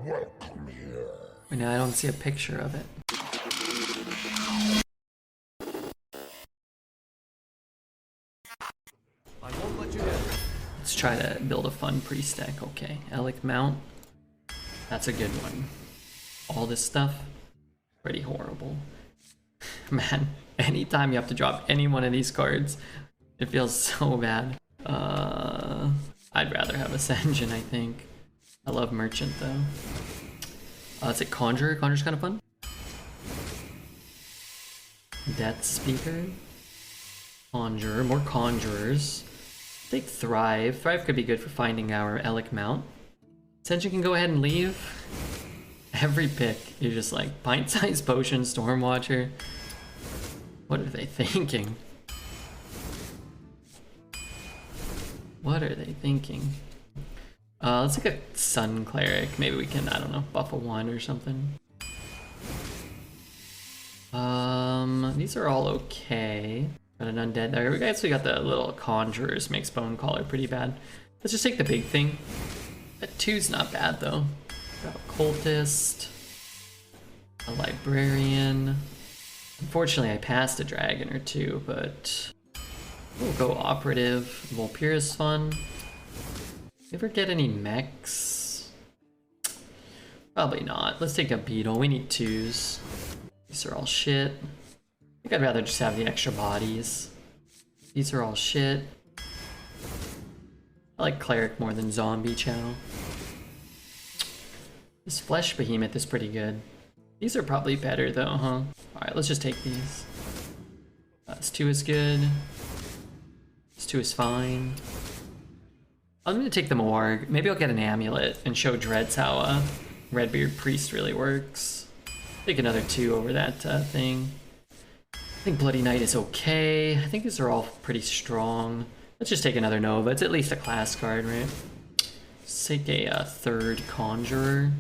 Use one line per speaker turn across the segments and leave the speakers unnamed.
welcome here.
Wait, now I don't see a picture of it.
I won't let you down.
Let's try to build a fun pre-stack. Okay, Alec Mount. That's a good one. All this stuff, pretty horrible. Man, anytime you have to drop any one of these cards, it feels so bad. I'd rather have Ascension, I think. I love Merchant though. Let's say Conjurer. Conjurer's kind of fun. Death Speaker. Conjurer. More Conjurers. Take Thrive. Thrive could be good for finding our Alec Mount. Ascension can go ahead and leave. Every pick, you're just like, Pint-Sized Potion, Stormwatcher. What are they thinking? What are they thinking? Let's take a Sun Cleric. Maybe we can, I don't know, buff a 1 or something. These are all okay. Got an Undead there. We actually got the little Conjurers, makes Bone Caller pretty bad. Let's just take the big thing. That 2's not bad though. Got a Cultist. A Librarian. Unfortunately, I passed a Dragon or 2, but we'll go Operative. Volpyr is fun. Ever get any mechs? Probably not. Let's take a Beetle. We need 2s. These are all shit. I think I'd rather just have the extra bodies. These are all shit. I like Cleric more than Zombie Chow. This Flesh Behemoth is pretty good. These are probably better though, huh? Alright, let's just take these. This 2 is good. This 2 is fine. I'm gonna take the Morgue. Maybe I'll get an Amulet and show Dreads how Redbeard Priest really works. Take another 2 over that thing. I think Bloody Knight is okay. I think these are all pretty strong. Let's just take another Nova. It's at least a class card, right? Let's take a 3rd Conjurer.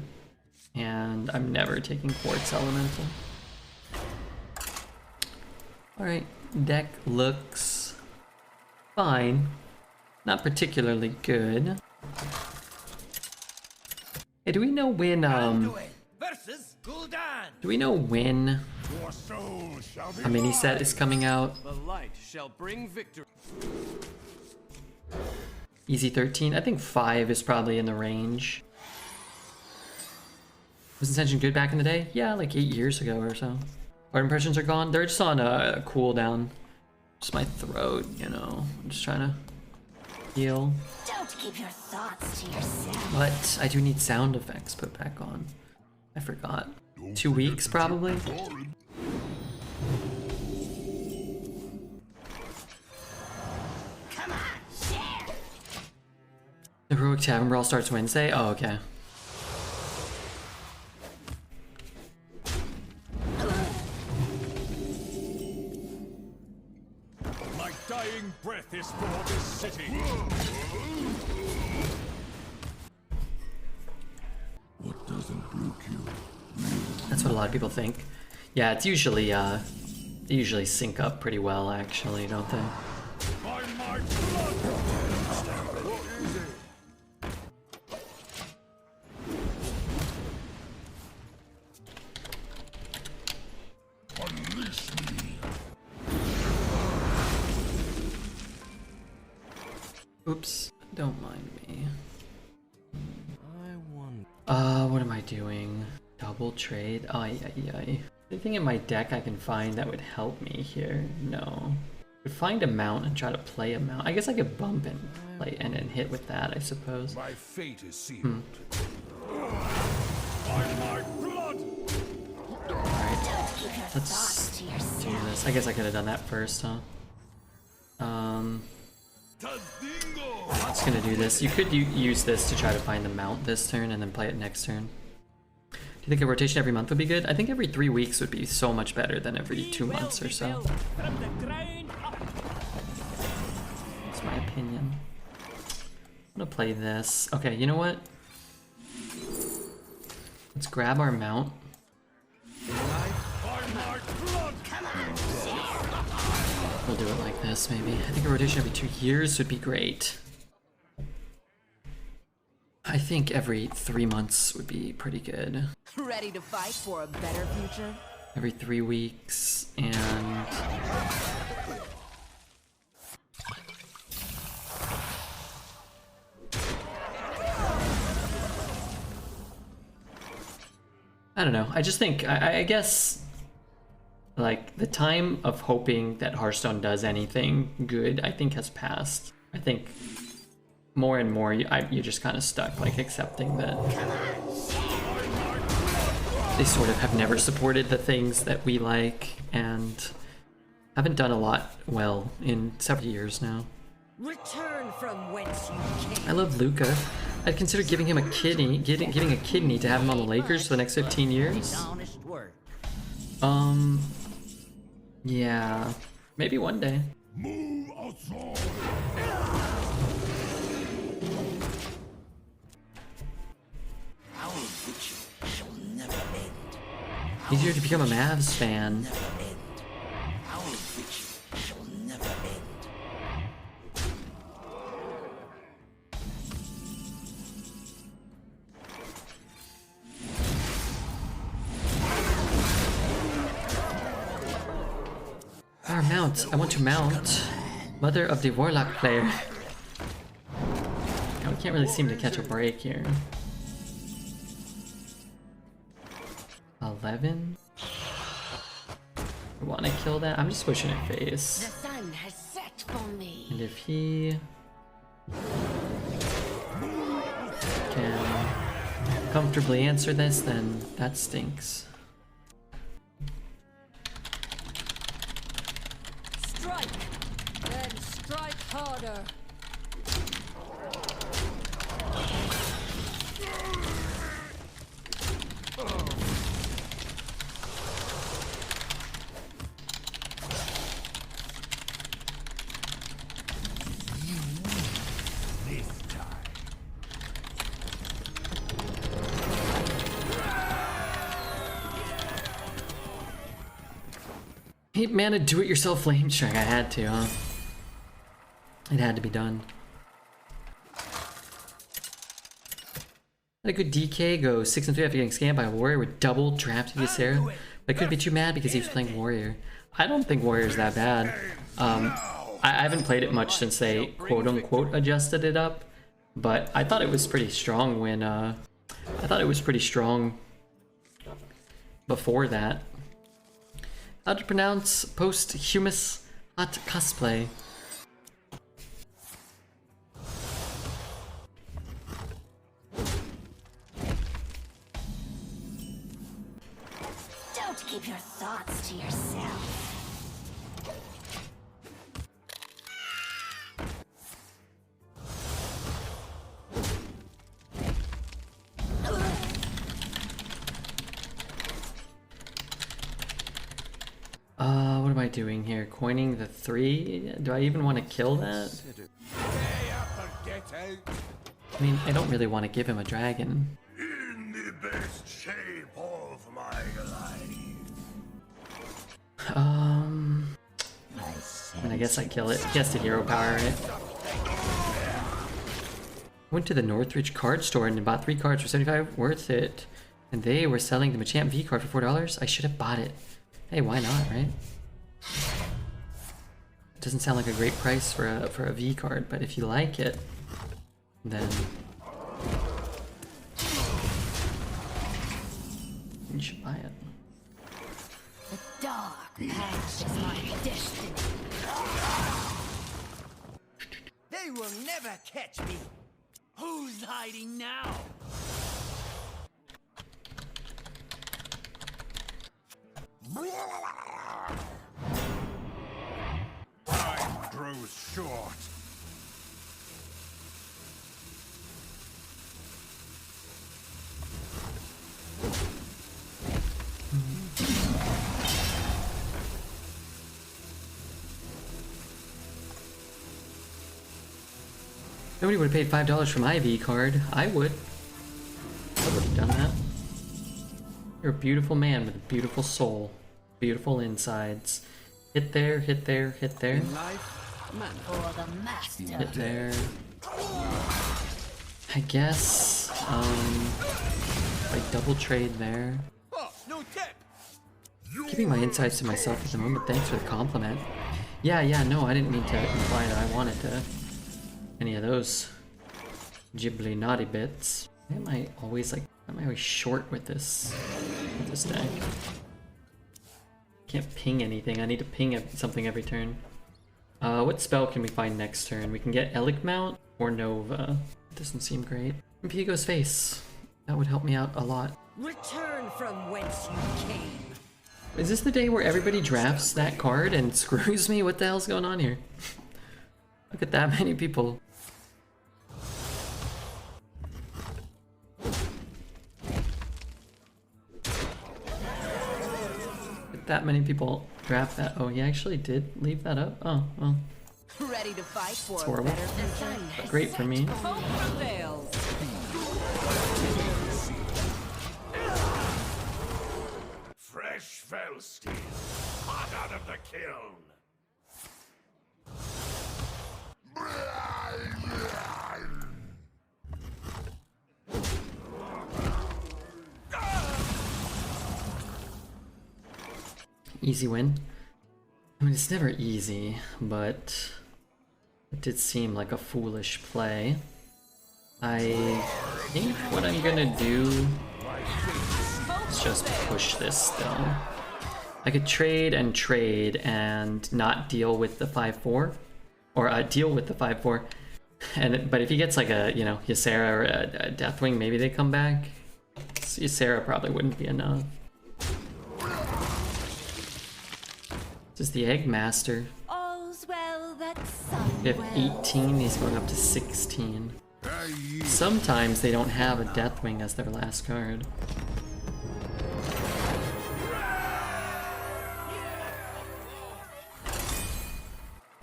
And I'm never taking Quartz Elemental. Alright, deck looks fine. Not particularly good. Hey, do we know when, do we know when a mini set is coming out?
The light shall bring victory.
Easy 13. I think 5 is probably in the range. Was Ascension good back in the day? Yeah, like 8 years ago or so. Art impressions are gone. They're just on a cooldown. Just my throat, you know. I'm just trying to heal.
Don't keep your thoughts to yourself.
But I do need sound effects put back on. I forgot. 2 weeks probably.
Come on, share.
The Heroic Tavern Brawl starts Wednesday? Oh, okay.
My dying breath is for this city. What doesn't broke you?
That's what a lot of people think. Yeah, it's usually, they usually sync up pretty well, actually, don't they?
By my blood! What is it? Unleash me!
Oops, don't mind me.
I wonder.
What am I doing? Double trade? Ay, ay, ay. Anything in my deck I can find that would help me here? No. I could find a mount and try to play a mount. I guess I could bump and play and then hit with that, I suppose.
My fate is sealed. By my blood!
Alright,
Don't keep your
let's
thoughts to
do
yourself.
this. I guess I could have done that first, huh?
Tazingo!
Just gonna do this. You could use this to try to find the mount this turn and then play it next turn. Do you think a rotation every month would be good? I think every 3 weeks would be so much better than every 2 months or so. That's my opinion. I'm gonna play this. Okay, you know what? Let's grab our mount. We'll do it like this, maybe. I think a rotation every 2 years would be great. I I think every 3 months would be pretty good.
Ready to fight for a better future?
Every 3 weeks, and I don't know. I just think, I guess, like, the time of hoping that Hearthstone does anything good, I think has passed. I think more and more, you're just kind of stuck, like, accepting that they sort of have never supported the things that we like, and haven't done a lot well in several years now.
Return from whence you came.
I love Luca. I'd consider giving him a kidney, giving a kidney to have him on the Lakers for the next 15 years.
Honest word.
Yeah, maybe one day.
Move aside.
Our vigil shall never end.
Easier to become a Mavs fan.
Never end. Our vigil shall never end.
Our mount. I want to mount. Mother of the Warlock player. Yeah, we can't really seem to catch a break here. 11? I want to kill that? I'm just pushing it
The
face.
sun has set for me.
And if he can comfortably answer this, then that stinks.
Strike, then strike harder.
This time.
8 mana do-it-yourself flame strike. I had to, huh? It had to be done. Had a good DK go 6 and 3 after getting scammed by a warrior with double drafted Ysera. But I couldn't be too mad because he was playing warrior. I don't think warrior's that bad. I haven't played it much since they quote-unquote adjusted it up, but I thought it was pretty strong when I thought it was pretty strong before that. How to pronounce posthumous hot cosplay?
Don't keep your thoughts to yourself.
What am I doing here? Coining the 3? Do I even want to kill that?
Stay up and get out.
I mean, I don't really want to give him a dragon.
In the best shape of my life.
I mean, I guess I kill it. He has to hero power it. Went to the Northridge card store and bought 3 cards for $75. Worth it. And they were selling the Machamp V card for $4. I should have bought it. Hey, why not, right? It doesn't sound like a great price for a V card, but if you like it, then you should buy it.
The dark past is my destiny.
They will never catch me. Who's hiding now?
Time grows short.
Nobody would have paid $5 for my V card. I would. I would have done that. You're a beautiful man with a beautiful soul. Beautiful insides. Hit there, hit there, hit there.
In life, man.
For the master.
Hit there. I guess I double trade there.
Oh, no tip.
Keeping my insights to myself at the moment. Thanks for the compliment. Yeah, no, I didn't mean to imply that I wanted to any of those ghibli naughty bits. Why am I always short with this deck? Can't ping anything. I need to ping something every turn. What spell can we find next turn? We can get Elic Mount or Nova. Doesn't seem great. And Vigo's Face. That would help me out a lot.
Return from whence you came.
Is this the day where everybody drafts that card and screws me? What the hell's going on here? Look at that many people. That many people draft that. Oh, he actually did leave that up? Oh, well.
Ready to fight for
It's horrible. But great for me.
Hope prevails.
Fresh Felstein, hot out of the kiln.
Easy win. I mean, it's never easy, but it did seem like a foolish play. I think what I'm gonna do is just push this still. I could trade and not deal with the 5-4, or deal with the 5-4. But if he gets like a, Ysera or a Deathwing, maybe they come back. Ysera probably wouldn't be enough. This is the Egg Master.
All's well that
We have 18, he's going up to 16. Sometimes they don't have a Deathwing as their last card.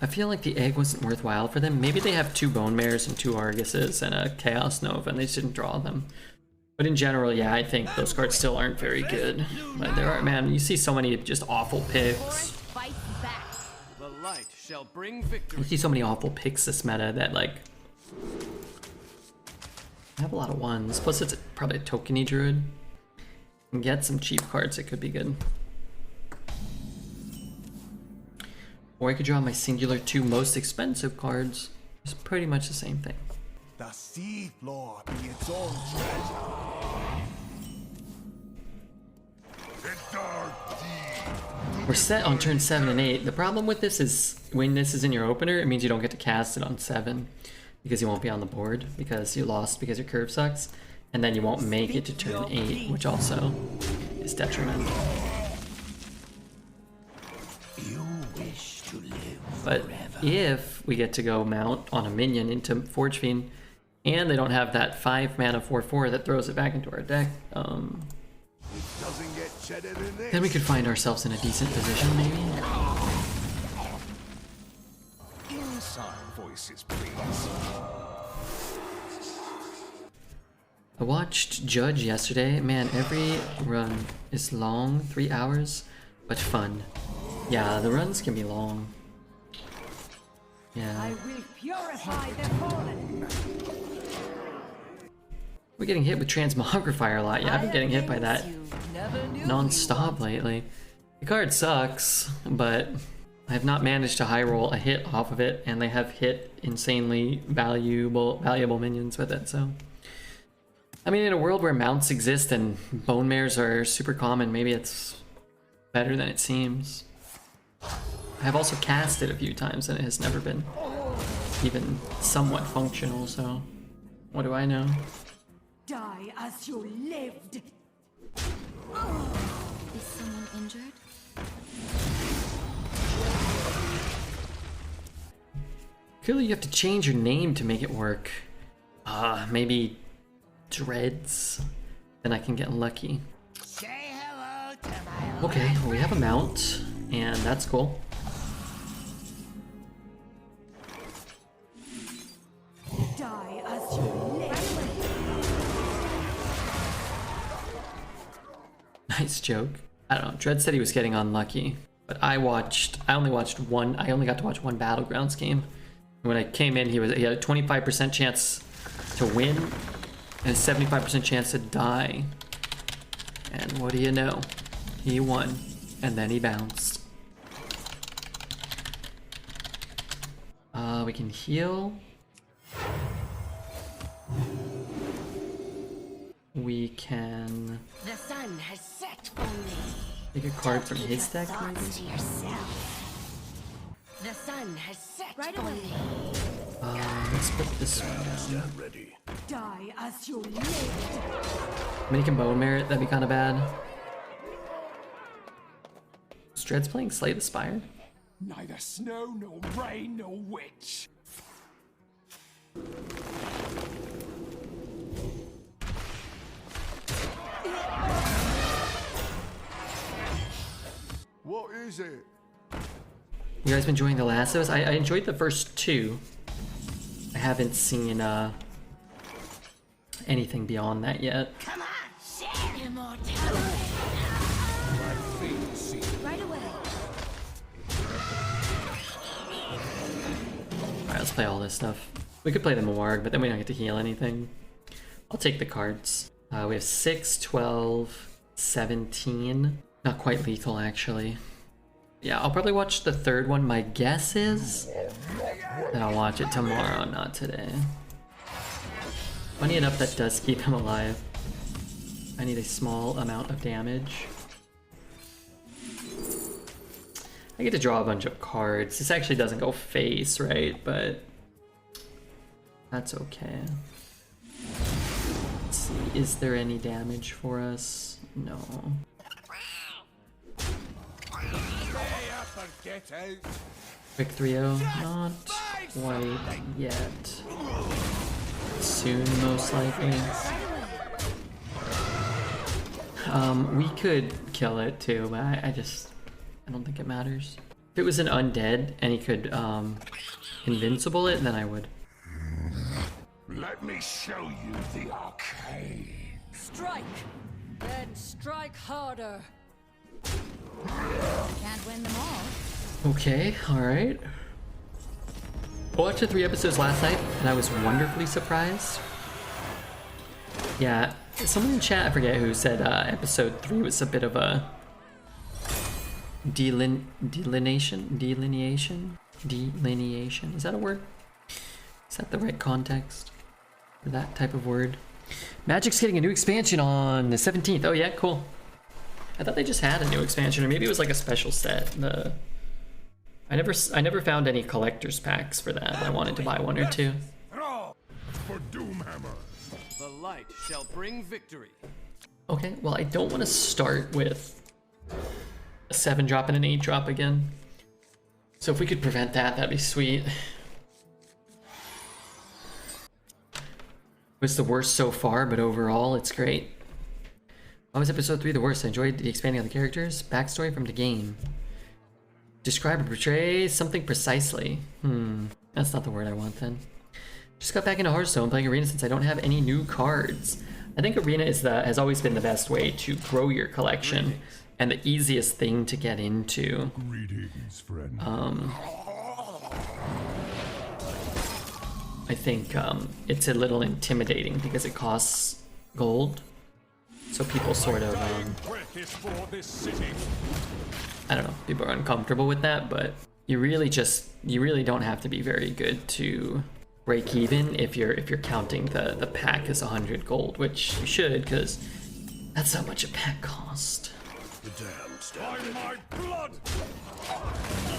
I feel like the egg wasn't worthwhile for them. Maybe they have 2 Bone Mares and 2 Arguses and a Chaos Nova and they just didn't draw them. But in general, yeah, I think those cards still aren't very good. But there are, man, you see so many just awful picks.
The light shall bring victory.
You see so many awful picks this meta that, like, I have a lot of ones. Plus, it's probably a tokeny druid. And get some cheap cards, it could be good. Or I could draw my singular 2 most expensive cards. It's pretty much the same thing.
The sea floor be its own treasure. The dark deep.
We're set on turn 7 and 8. The problem with this is when this is in your opener, it means you don't get to cast it on 7 because you won't be on the board because you lost because your curve sucks, and then you won't make it to turn 8, which also is detrimental.
You wish to live
But
forever.
if we get to go mount on a minion into Forge Fiend, and they don't have that 5 mana 4/4 that throws it back into our deck,
Doesn't get cheddar than this.
then we could find ourselves in a decent position, maybe.
Inside voices, please.
I watched Judge yesterday. Man, every run is long, 3 hours, but fun. Yeah, the runs can be long. Yeah.
I will purify the fallen.
We're getting hit with Transmogrifier a lot. Yeah, I've been getting hit by that non-stop lately. The card sucks, but I have not managed to high roll a hit off of it, and they have hit insanely valuable minions with it, so. I mean, in a world where mounts exist and bone mares are super common, maybe it's better than it seems. I've also cast it a few times and it has never been even somewhat functional, so what do I know?
Die as you lived.
Is someone injured?
Clearly you have to change your name to make it work. Maybe Dreads? Then I can get lucky.
Say hello to my
Okay, well, we have a mount, and that's cool.
Die as you lived.
Nice joke. I don't know, Dread said he was getting unlucky, but I only got to watch one Battlegrounds game. When I came in, he had a 25% chance to win, and a 75% chance to die. And what do you know? He won, and then he bounced. We can heal. We can
The sun has set for me.
take a card from
Keep
his
your
deck,
thoughts
maybe?
to yourself. The sun has set
Right
for
away.
me.
Let's put this one down.
Stand ready.
Die as you lived.
Making Bone Merit, that'd be kind of bad. Is Dread's playing Slay the Spire?
Neither snow, nor rain, nor witch.
What is it?
You guys been enjoying The Last of Us? I enjoyed the first two. I haven't seen anything beyond that yet.
Come on, share immortality.
Right away.
Alright, let's play all this stuff. We could play the Morgue, but then we don't get to heal anything. I'll take the cards. We have 6, 12, 17. Not quite lethal, actually. Yeah, I'll probably watch the third one. My guess is that I'll watch it tomorrow, not today. Funny enough, that does keep him alive. I need a small amount of damage. I get to draw a bunch of cards. This actually doesn't go face, right? But that's okay. Let's see, is there any damage for us? No. Quick 3-0, not quite yet. Soon, most likely. We could kill it too, but I don't think it matters. If it was an undead and he could invincible it, then I would.
Let me show you the arcane.
Strike! Then strike harder.
Can't win them all.
Okay, alright. I watched the 3 episodes last night and I was wonderfully surprised. Yeah, someone in chat, I forget who, said episode 3 was a bit of a delineation? Is that a word? Is that the right context for that type of word? Magic's getting a new expansion on the 17th. Oh yeah, cool. I thought they just had a new expansion, or maybe it was like a special set. I never found any collector's packs for that. I wanted to buy one or two.
For Doomhammer.
The light shall bring victory.
Okay, well I don't want to start with a 7-drop and an 8-drop again. So if we could prevent that, that'd be sweet. It was the worst so far, but overall it's great. Why was episode 3 the worst? I enjoyed the expanding on the characters. Backstory from the game. Describe or portray something precisely. That's not the word I want then. Just got back into Hearthstone, playing Arena since I don't have any new cards. I think Arena has always been the best way to grow your collection and the easiest thing to get into.
Greetings, friend.
I think it's a little intimidating because it costs gold. So people sort of, I don't know, people are uncomfortable with that, but you really don't have to be very good to break even if you're counting the pack as 100 gold, which you should, because that's how much a pack cost.
The damned stand.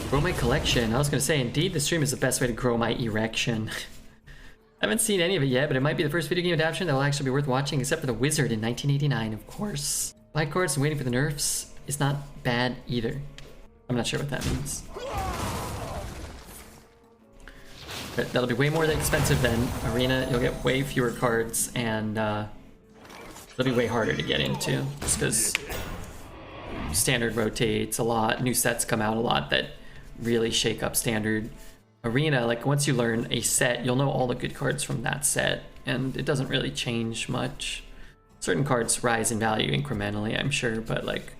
Grow my collection. I was gonna say, indeed, the stream is the best way to grow my erection. I haven't seen any of it yet, but it might be the first video game adaptation that will actually be worth watching, except for The Wizard in 1989, of course. Black cards and waiting for the nerfs is not bad either. I'm not sure what that means. But that'll be way more expensive than Arena. You'll get way fewer cards, and it'll be way harder to get into, just because Standard rotates a lot, new sets come out a lot that really shake up Standard. Arena, like once you learn a set, you'll know all the good cards from that set, and it doesn't really change much. Certain cards rise in value incrementally, I'm sure, but like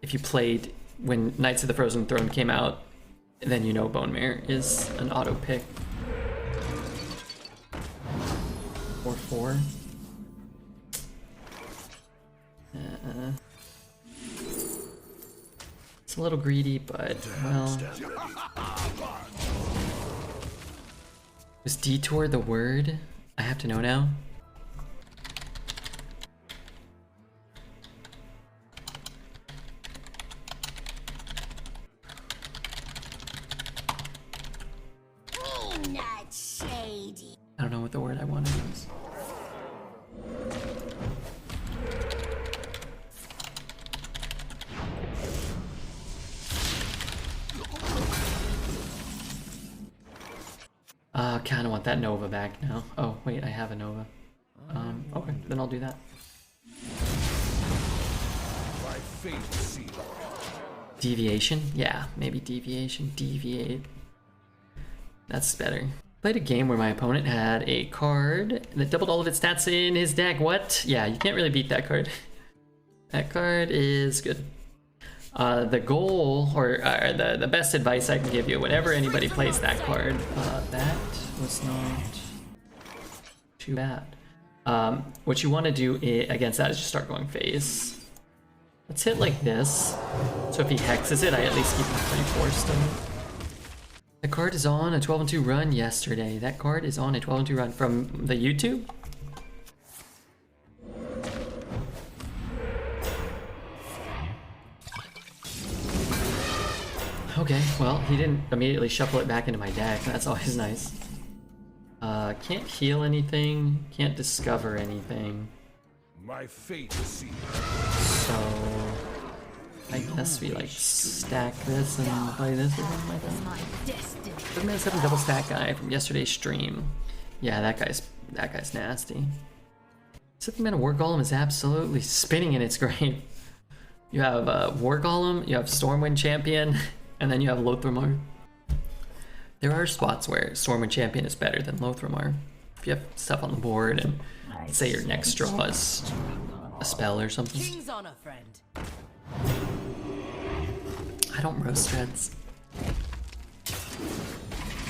if you played when Knights of the Frozen Throne came out, then you know Bone Mare is an auto pick. 4/4. It's a little greedy, but, well... Was detour the word? I have to know now.
Not shady.
I don't know what the word I wanted was. Kinda want that Nova back now. Oh, wait, I have a Nova. Okay, then I'll do that.
My fate is sealed.
Deviation? Yeah, maybe deviation. Deviate. That's better. Played a game where my opponent had a card that doubled all of its stats in his deck. What? Yeah, you can't really beat that card. That card is good. The goal, or the best advice I can give you, whenever anybody plays that card, that was not too bad. What you want to do against that is just start going phase. Let's hit like this. So if he hexes it, I at least keep him pretty forced on it. The card is on a 12-2 run yesterday. That card is on a 12-2 run from the YouTube. Okay, well, he didn't immediately shuffle it back into my deck. That's always nice. Can't heal anything. Can't discover anything.
My fate is sealed.
So... I guess we like stack this and play this or something like that.
My destiny.
7 double stack guy from yesterday's stream. Yeah, that guy's nasty. 7-mana War Golem is absolutely spinning in its grave. You have War Golem, you have Stormwind Champion, and then you have Lothramar. There are spots where Stormwind Champion is better than Lothramar. If you have stuff on the board and say your next draw is a spell or something.
King's honor, friend.
I don't roast dreads.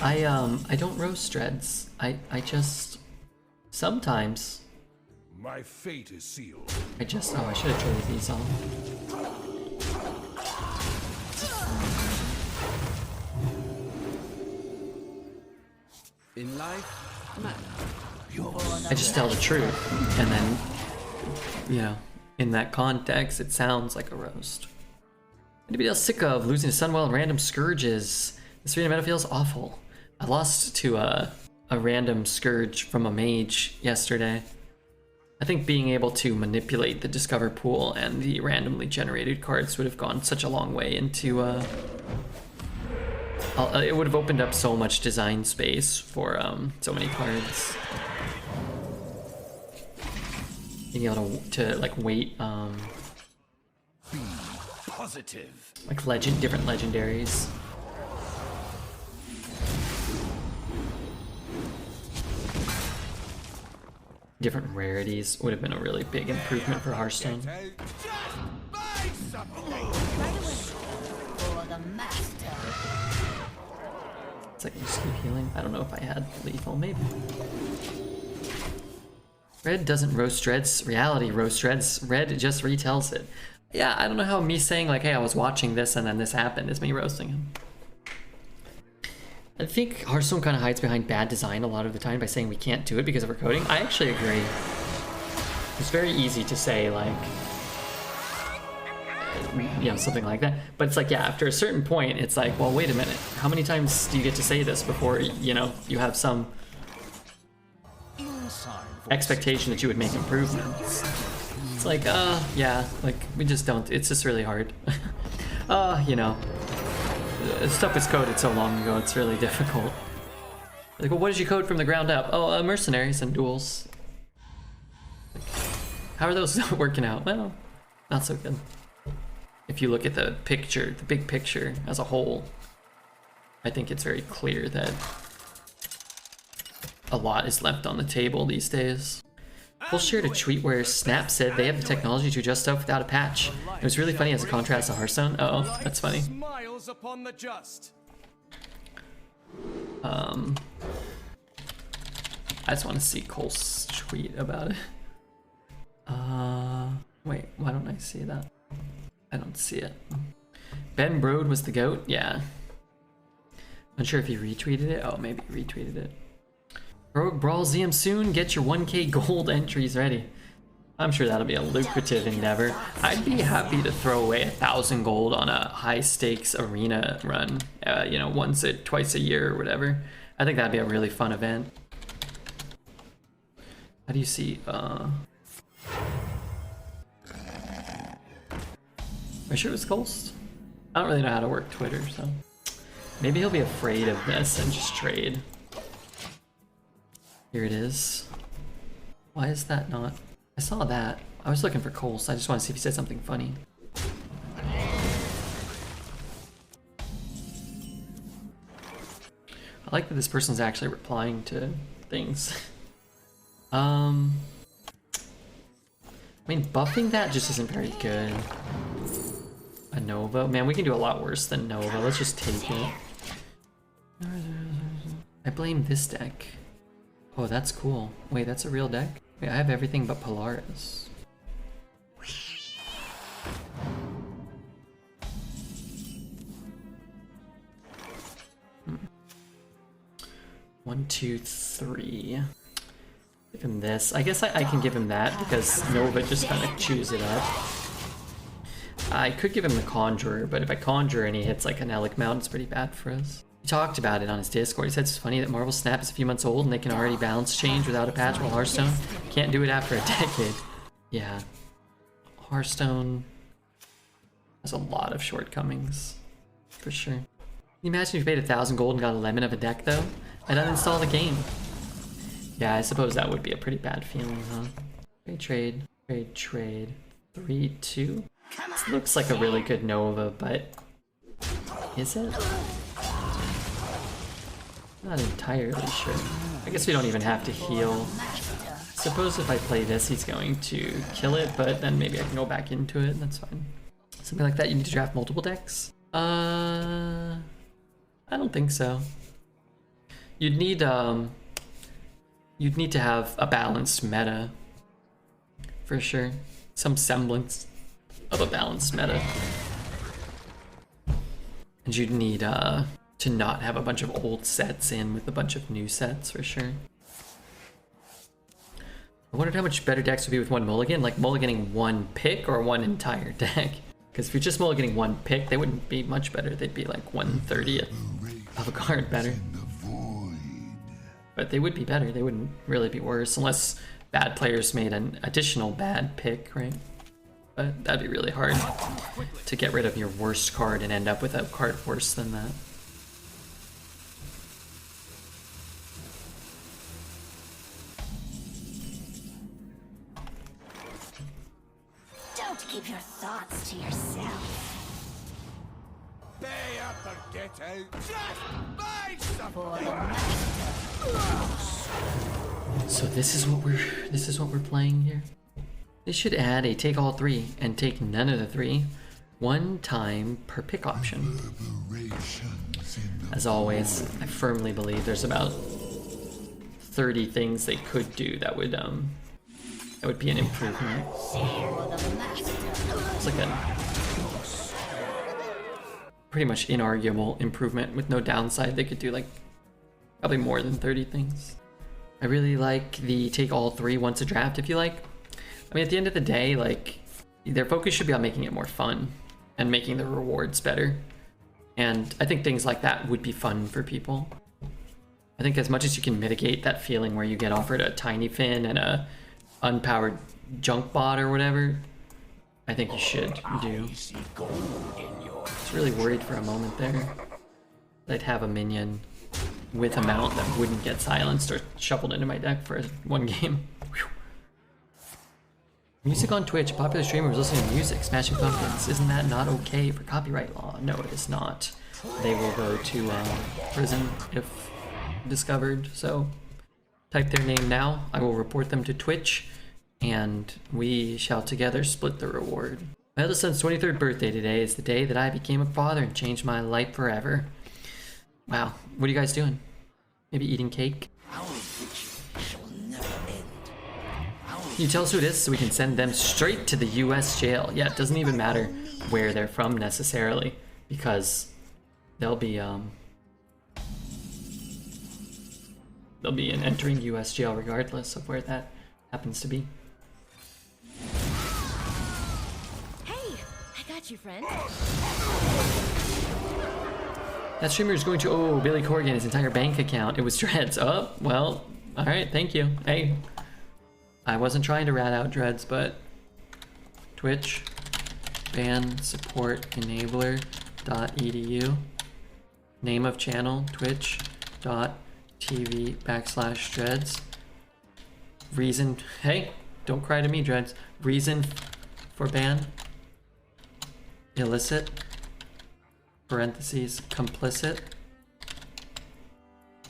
I don't roast dreads. I just sometimes.
My fate is sealed.
I should have traded these on.
In life, manner.
I just tell the truth, and then, you know, in that context, it sounds like a roast. Anybody else sick of losing to Sunwell and random scourges? This arena meta feels awful. I lost to a random scourge from a mage yesterday. I think being able to manipulate the discover pool and the randomly generated cards would have gone such a long way into it would have opened up so much design space for so many cards. Being able to like wait
Be positive.
like different legendaries. Different rarities would have been a really big improvement for Hearthstone.
Right away. For the master.
It's like you just keep healing. I don't know if I had lethal, maybe. Red doesn't roast dreads. Reality roast dreads. Red just retells it. Yeah, I don't know how me saying like, hey, I was watching this and then this happened is me roasting him. I think Hearthstone kind of hides behind bad design a lot of the time by saying we can't do it because of our coding. I actually agree. It's very easy to say like, you know, something like that. But it's like, yeah, after a certain point, it's like, well, wait a minute. How many times do you get to say this before, you know, you have some expectation that you would make improvements? It's like, yeah, like, we just don't. It's just really hard. You know, stuff was coded so long ago, it's really difficult. Like, well, what did you code from the ground up? Oh, mercenaries and duels. How are those working out? Well, not so good. If you look at the picture, the big picture as a whole, I think it's very clear that a lot is left on the table these days. Full shared a tweet where Snap said they have the technology to adjust stuff without a patch. It was really funny as a contrast to Hearthstone. Uh oh, that's funny.
Smiles upon the just.
I just want to see Cole's tweet about it. Wait, why don't I see that? I don't see it. Ben Brode was the GOAT? Yeah. Unsure if he retweeted it. Oh, maybe he retweeted it. Rogue Brawl ZM soon. Get your 1k gold entries ready. I'm sure that'll be a lucrative endeavor. I'd be happy to throw away 1,000 gold on a high stakes arena run, you know, twice a year or whatever. I think that'd be a really fun event. How do you see? Are you sure it was Ghost? I don't really know how to work Twitter, so maybe he'll be afraid of this and just trade. Here it is. Why is that not? I saw that. I was looking for Coles. I just want to see if he said something funny. I like that this person's actually replying to things. I mean, buffing that just isn't very good. A Nova? Man, we can do a lot worse than Nova. Let's just take it. I blame this deck. Oh, that's cool. Wait, that's a real deck? Wait, I have everything but Polaris. One, two, three. Give him this. I guess I can give him that because Nova just kind of chews it up. I could give him the Conjurer, but if I Conjure and he hits like an Alec Mount, it's pretty bad for us. He talked about it on his Discord. He said it's funny that Marvel Snap is a few months old and they can already balance change without a patch, while Hearthstone can't do it after a decade. Yeah. Hearthstone has a lot of shortcomings, for sure. Can you imagine if you paid 1,000 gold and got a lemon of a deck, though? I'd uninstall the game. Yeah, I suppose that would be a pretty bad feeling, huh? Trade. 3-2? This looks like a really good Nova, but is it? Not entirely sure. I guess we don't even have to heal. Suppose if I play this, he's going to kill it, but then maybe I can go back into it, and that's fine. Something like that, you need to draft multiple decks? I don't think so. You'd need to have a balanced meta, for sure. Some semblance of a balanced meta. And you'd need to not have a bunch of old sets in with a bunch of new sets, for sure. I wondered how much better decks would be with one mulligan, like mulliganing one pick or one entire deck. Because if you're just mulliganing one pick, they wouldn't be much better. They'd be like 1/30th of a card better. But they would be better. They wouldn't really be worse, unless bad players made an additional bad pick, right? But that'd be really hard to get rid of your worst card and end up with a card worse than that.
Don't keep your thoughts to yourself.
Pay up or get out. Just buy something.
For the master.
So this is what we're playing here. They should add a take all three and take none of the three, one time per pick option. As always, I firmly believe there's about 30 things they could do that would be an improvement. It's like a pretty much inarguable improvement with no downside. They could do like probably more than 30 things. I really like the take all three once a draft if you like. I mean, at the end of the day, like, their focus should be on making it more fun and making the rewards better. And I think things like that would be fun for people. I think as much as you can mitigate that feeling where you get offered a tiny fin and a unpowered junk bot or whatever, I think you should do. I was really worried for a moment there that I'd have a minion with a mount that wouldn't get silenced or shuffled into my deck for one game. Whew. Music on Twitch, a popular streamer was listening to music, Smashing Pumpkins. Isn't that not okay for copyright law? No, it is not. They will go to prison if discovered, so type their name now. I will report them to Twitch, and we shall together split the reward. My eldest son's 23rd birthday today is the day that I became a father and changed my life forever. Wow, what are you guys doing? Maybe eating cake? Can you tell us who it is so we can send them straight to the US jail? Yeah, it doesn't even matter where they're from necessarily, because they'll be entering US jail regardless of where that happens to be.
Hey, I got you, friend.
That streamer is going to owe Billy Corgan his entire bank account. It was Dreads. Oh, well, alright, thank you. Hey, I wasn't trying to rat out Dreads, but Twitch ban support enabler.edu. Name of channel twitch.tv/Dreads. Reason, hey, don't cry to me, Dreads. Reason for ban, illicit, parentheses, complicit,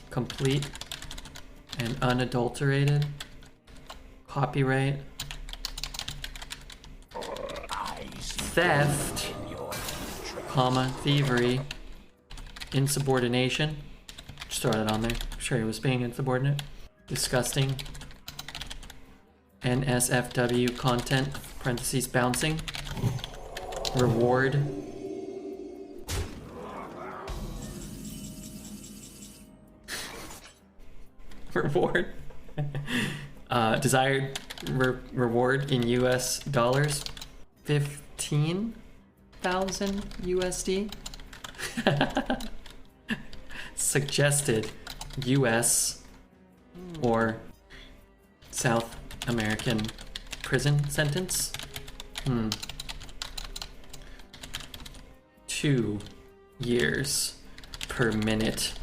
complete, and unadulterated, copyright, theft, comma, thievery, insubordination, just throw that on there, I'm sure he was being insubordinate, disgusting, NSFW content, parentheses, bouncing, reward, reward, desired reward in US dollars, 15,000 USD. Suggested US or South American prison sentence. 2 years per minute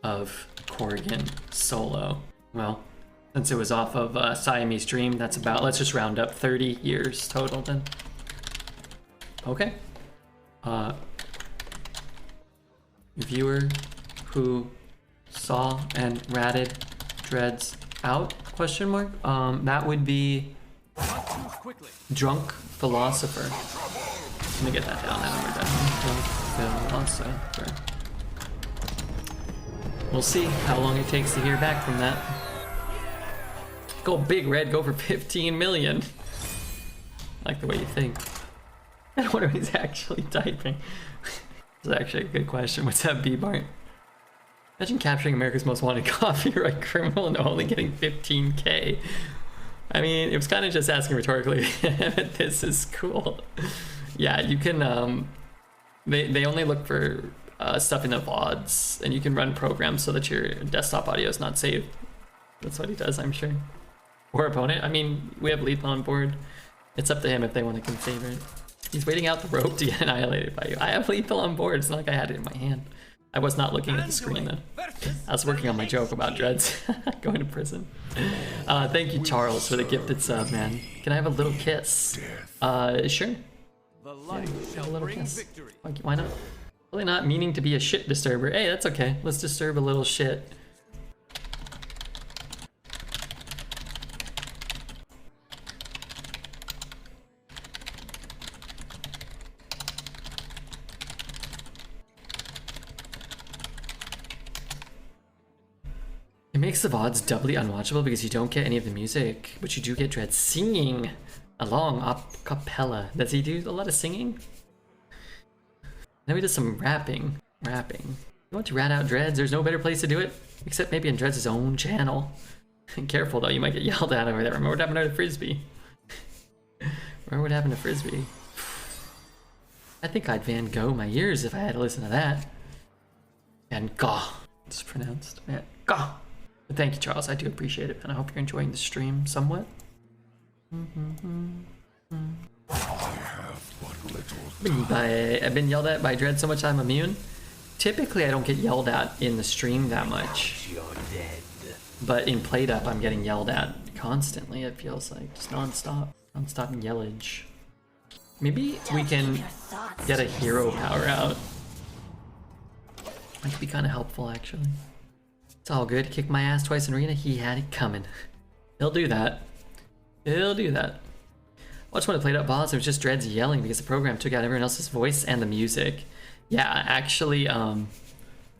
of Corrigan solo. Well, since it was off of Siamese Dream, that's about, let's just round up 30 years total then. Okay. Viewer who saw and ratted Dreads out, question mark? That would be Drunk Philosopher. Let me get that down now, we're done. Drunk Philosopher. We'll see how long it takes to hear back from that. Go big red, go for 15 million. I like the way you think. I wonder what he's actually typing. It's actually a good question. What's up, B-Bart? Imagine capturing America's most wanted copyright criminal and only getting 15K. I mean, it was kind of just asking rhetorically, but this is cool. Yeah, you can, they only look for stuff in the VODs, and you can run programs so that your desktop audio is not saved. That's what he does, I'm sure. Or opponent. I mean, we have Lethal on board. It's up to him if they want to consider it. He's waiting out the rope to get annihilated by you. I have Lethal on board. It's not like I had it in my hand. I was not looking at the screen though. I was working on my joke about Dreads going to prison. Thank you, Charles, for the gifted sub, man. Can I have a little kiss? Sure. Yeah, a little kiss. Why not? Really not meaning to be a shit disturber. Hey, that's okay. Let's disturb a little shit. It makes the VODs doubly unwatchable because you don't get any of the music, but you do get Dread singing along a cappella. Does he do a lot of singing? Then we did some rapping. You want to rat out Dreads? There's no better place to do it, except maybe in Dreads' own channel. Careful though, you might get yelled at over there. Remember what happened to Frisbee? Remember what happened to Frisbee? I think I'd Van Gogh my ears if I had to listen to that. Van Gogh, it's pronounced. Van Gogh. But thank you, Charles. I do appreciate it, and I hope you're enjoying the stream somewhat. I've been yelled at by Dread so much I'm immune. Typically, I don't get yelled at in the stream that much.
You're dead.
But in Played Up, I'm getting yelled at constantly, it feels like. Just non-stop. Non-stop yellage. Maybe we can get a hero power out. That could be kind of helpful, actually. It's all good. Kick my ass twice in arena. He had it coming. He'll do that. He'll do that. Watch when I played up boss, it was just Dreads yelling because the program took out everyone else's voice and the music. Yeah, actually,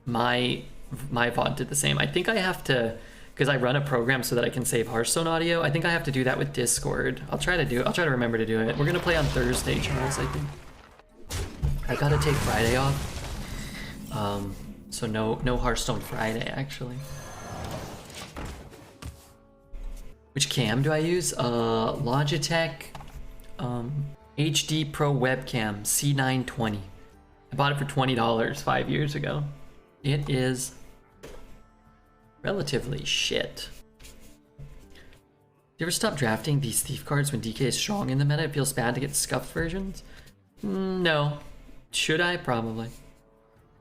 my VOD did the same. I think I have to because I run a program so that I can save Hearthstone audio. I think I have to do that with Discord. I'll try to remember to do it. We're gonna play on Thursday, Charles, I think. I gotta take Friday off. So no Hearthstone Friday, actually. Which cam do I use? Logitech HD Pro webcam C920. I bought it for $20 5 years ago. It is relatively shit. Do you ever stop drafting these thief cards when DK is strong in the meta? It feels bad to get scuffed versions? No. Should I? Probably.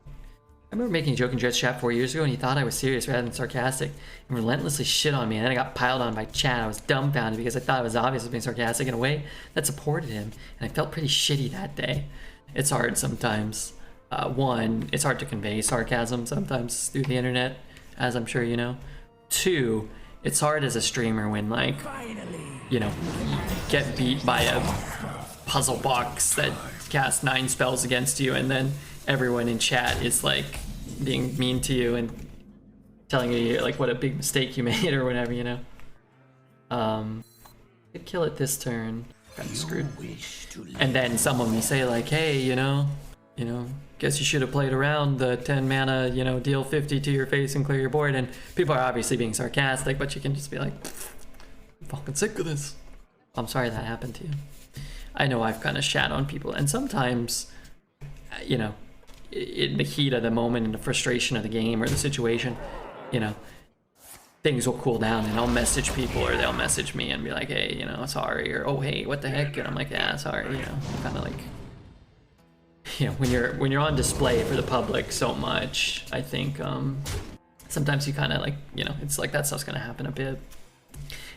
I remember making a joke in Dred's chat 4 years ago and he thought I was serious rather than sarcastic and relentlessly shit on me, and then I got piled on by chat. I was dumbfounded because I thought it was obvious I was being sarcastic in a way that supported him, and I felt pretty shitty that day. It's hard sometimes. One, it's hard to convey sarcasm sometimes through the internet, as I'm sure you know. Two, it's hard as a streamer when, like, you know, you get beat by a puzzle box that casts 9 spells against you, and then everyone in chat is like being mean to you and telling you like what a big mistake you made or whatever, you know. Could kill it this turn. Got screwed. And then someone will say like, hey, you know, guess you should have played around the 10 mana, you know, deal 50 to your face and clear your board. And people are obviously being sarcastic, but you can just be like, I'm fucking sick of this. I'm sorry that happened to you. I know I've kind of shat on people, and sometimes, you know, in the heat of the moment and the frustration of the game or the situation, you know, things will cool down and I'll message people or they'll message me and be like, hey, you know, sorry, or oh, hey, what the heck? And I'm like, yeah, sorry, you know, kind of like, you know, when you're on display for the public so much, I think sometimes you kind of like, you know, it's like that stuff's gonna happen a bit.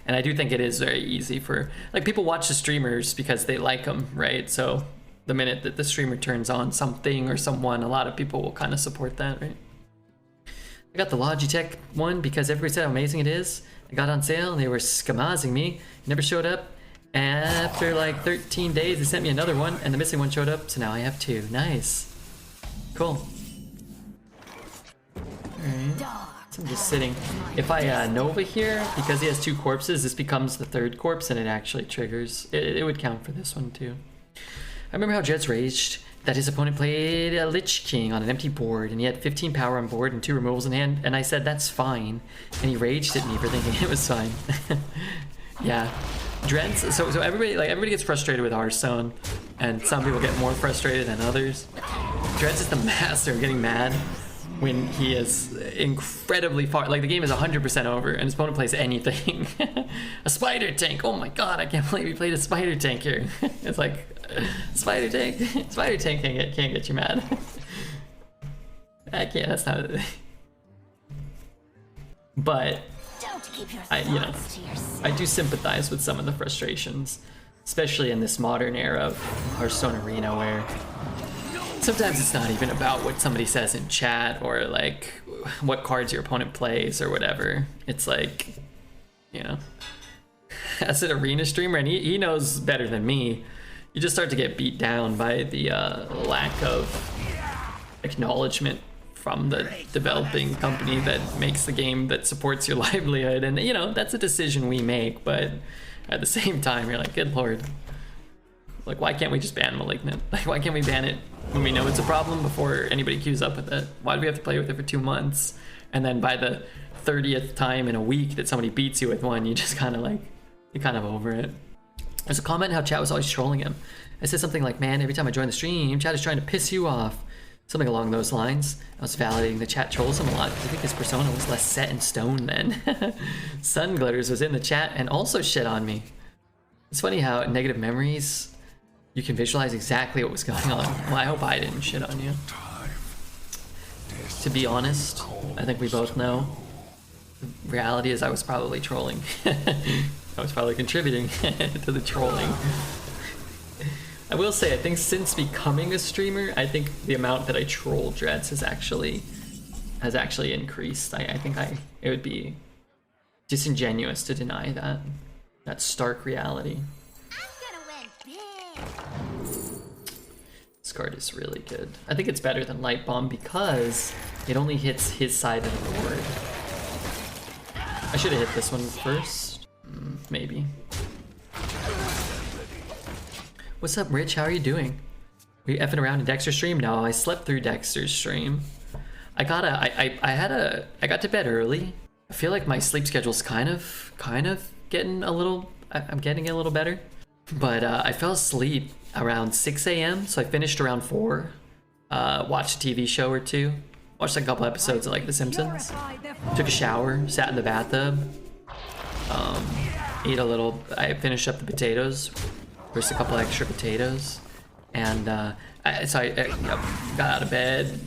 And I do think it is very easy for, like, people watch the streamers because they like them, right? So the minute that the streamer turns on something or someone, a lot of people will kind of support that, right? I got the Logitech one because everybody said how amazing it is. I got on sale and they were skamazing me. It never showed up. After like 13 days, they sent me another one and the missing one showed up. So now I have 2. Nice. Cool. Alright. So I'm just sitting. If I Nova here, because he has 2 corpses, this becomes the 3rd corpse and it actually triggers. It would count for this one too. I remember how Jed's raged that his opponent played a Lich King on an empty board and he had 15 power on board and 2 removals in hand, and I said that's fine, and he raged at me for thinking it was fine. Yeah, Dred's, so everybody gets frustrated with Hearthstone, and some people get more frustrated than others. Dred's is the master of getting mad when he is incredibly far, like the game is 100% over and his opponent plays anything. A spider tank, oh my god, I can't believe he played a spider tank here. It's like, spider tank can't get you mad. I can't, that's not it. But I do sympathize with some of the frustrations, especially in this modern era of Hearthstone Arena where sometimes it's not even about what somebody says in chat or like what cards your opponent plays or whatever. It's like, you know, as an arena streamer, and he knows better than me, you just start to get beat down by the lack of acknowledgement from the developing company that makes the game that supports your livelihood. And you know, that's a decision we make, but at the same time you're like, good lord, like why can't we just ban Malignant? Like why can't we ban it when we know it's a problem before anybody queues up with it? Why do we have to play with it for 2 months? And then by the 30th time in a week that somebody beats you with one, you just kind of like, you're kind of over it. There's a comment how chat was always trolling him. I said something like, man, every time I join the stream, chat is trying to piss you off. Something along those lines. I was validating the chat trolls him a lot because I think his persona was less set in stone then. Sun Glitters was in the chat and also shit on me. It's funny how negative memories, you can visualize exactly what was going on. Well, I hope I didn't shit on you. To be honest, I think we both know. The reality is I was probably trolling. I was probably contributing to the trolling. I will say, I think since becoming a streamer, I think the amount that I troll Dreads has actually increased. I think it would be disingenuous to deny that stark reality. This card is really good. I think it's better than Light Bomb because it only hits his side of the board. I should have hit this one first. Maybe. What's up, Rich? How are you doing? Were you effing around in Dexter's stream? No, I slept through Dexter's stream. I got to bed early. I feel like my sleep schedule's kind of getting a little. I'm getting a little better. But I fell asleep around 6 a.m. So I finished around 4. Watched a TV show or two. Watched a couple episodes of like The Simpsons. Took a shower, sat in the bathtub. Ate a little. I finished up the potatoes. Roasted a couple extra potatoes, and so I got out of bed.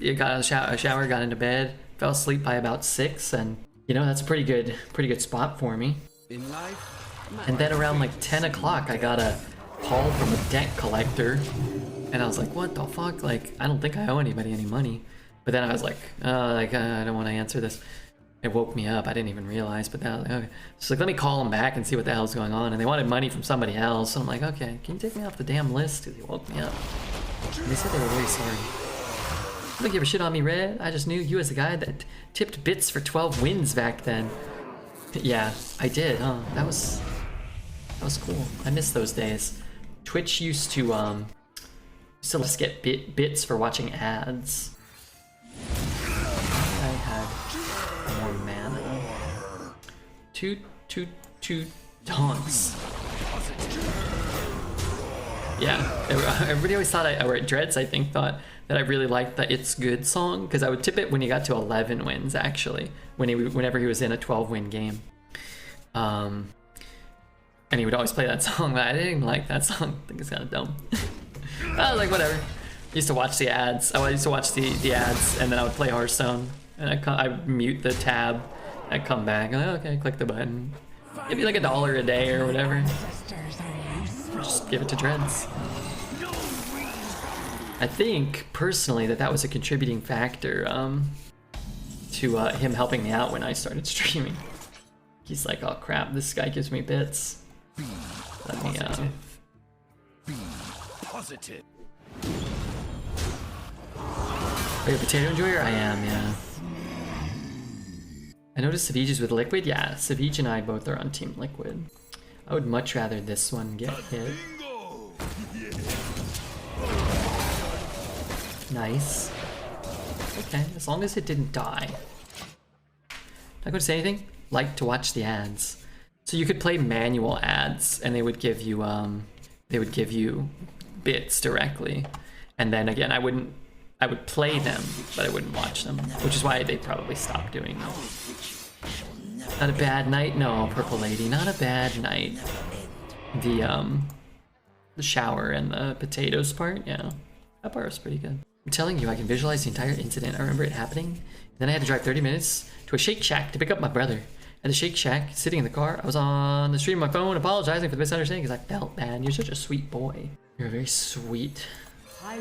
Got out of the shower, got into bed. Fell asleep by about 6, and you know that's a pretty good spot for me.
In life,
And then around like 10 o'clock, I got a call from a debt collector, and I was like, "What the fuck? Like, I don't think I owe anybody any money." But then I was like, I don't want to answer this. It woke me up. I didn't even realize, but then I was like, okay. So like, let me call them back and see what the hell's going on. And they wanted money from somebody else. So I'm like, okay, can you take me off the damn list? Because he woke me up. And they said they were very sorry. Don't give a shit on me, Red. I just knew you as the guy that tipped bits for 12 wins back then. Yeah, I did, huh? That was cool. I miss those days. Twitch used to let us get bits for watching ads. I had more mana. Two taunts. Yeah, everybody always thought or Dreads, I think, thought that I really liked the It's Good song, because I would tip it when he got to 11 wins, actually, whenever he was in a 12-win game. And he would always play that song, but I didn't even like that song. I think it's kind of dumb. I was like, whatever. I used to watch the ads. I used to watch the ads, and then I would play Hearthstone, and I'd mute the tab. I'd come back, and like, okay, click the button. Give me like $1 a day or whatever. Just give it to Dreads. I think personally that was a contributing factor to him helping me out when I started streaming. He's like, oh crap, this guy gives me bits. Let me
Be positive.
Are you a potato enjoyer? I am, yeah. I noticed Savage is with Liquid. Yeah, Savage and I both are on Team Liquid. I would much rather this one get hit. Nice. Okay, as long as it didn't die. Not going to say anything? Like to watch the ads. So you could play manual ads, and they would give you bits directly. And then again, I would play them, but I wouldn't watch them, which is why they probably stopped doing them. Not a bad night? No, Purple Lady, not a bad night. The shower and the potatoes part, yeah. That part was pretty good. I'm telling you, I can visualize the entire incident. I remember it happening. Then I had to drive 30 minutes to a Shake Shack to pick up my brother. At the Shake Shack, sitting in the car, I was on the stream of my phone apologizing for the misunderstanding because I felt bad. You're such a sweet boy. You're a very sweet,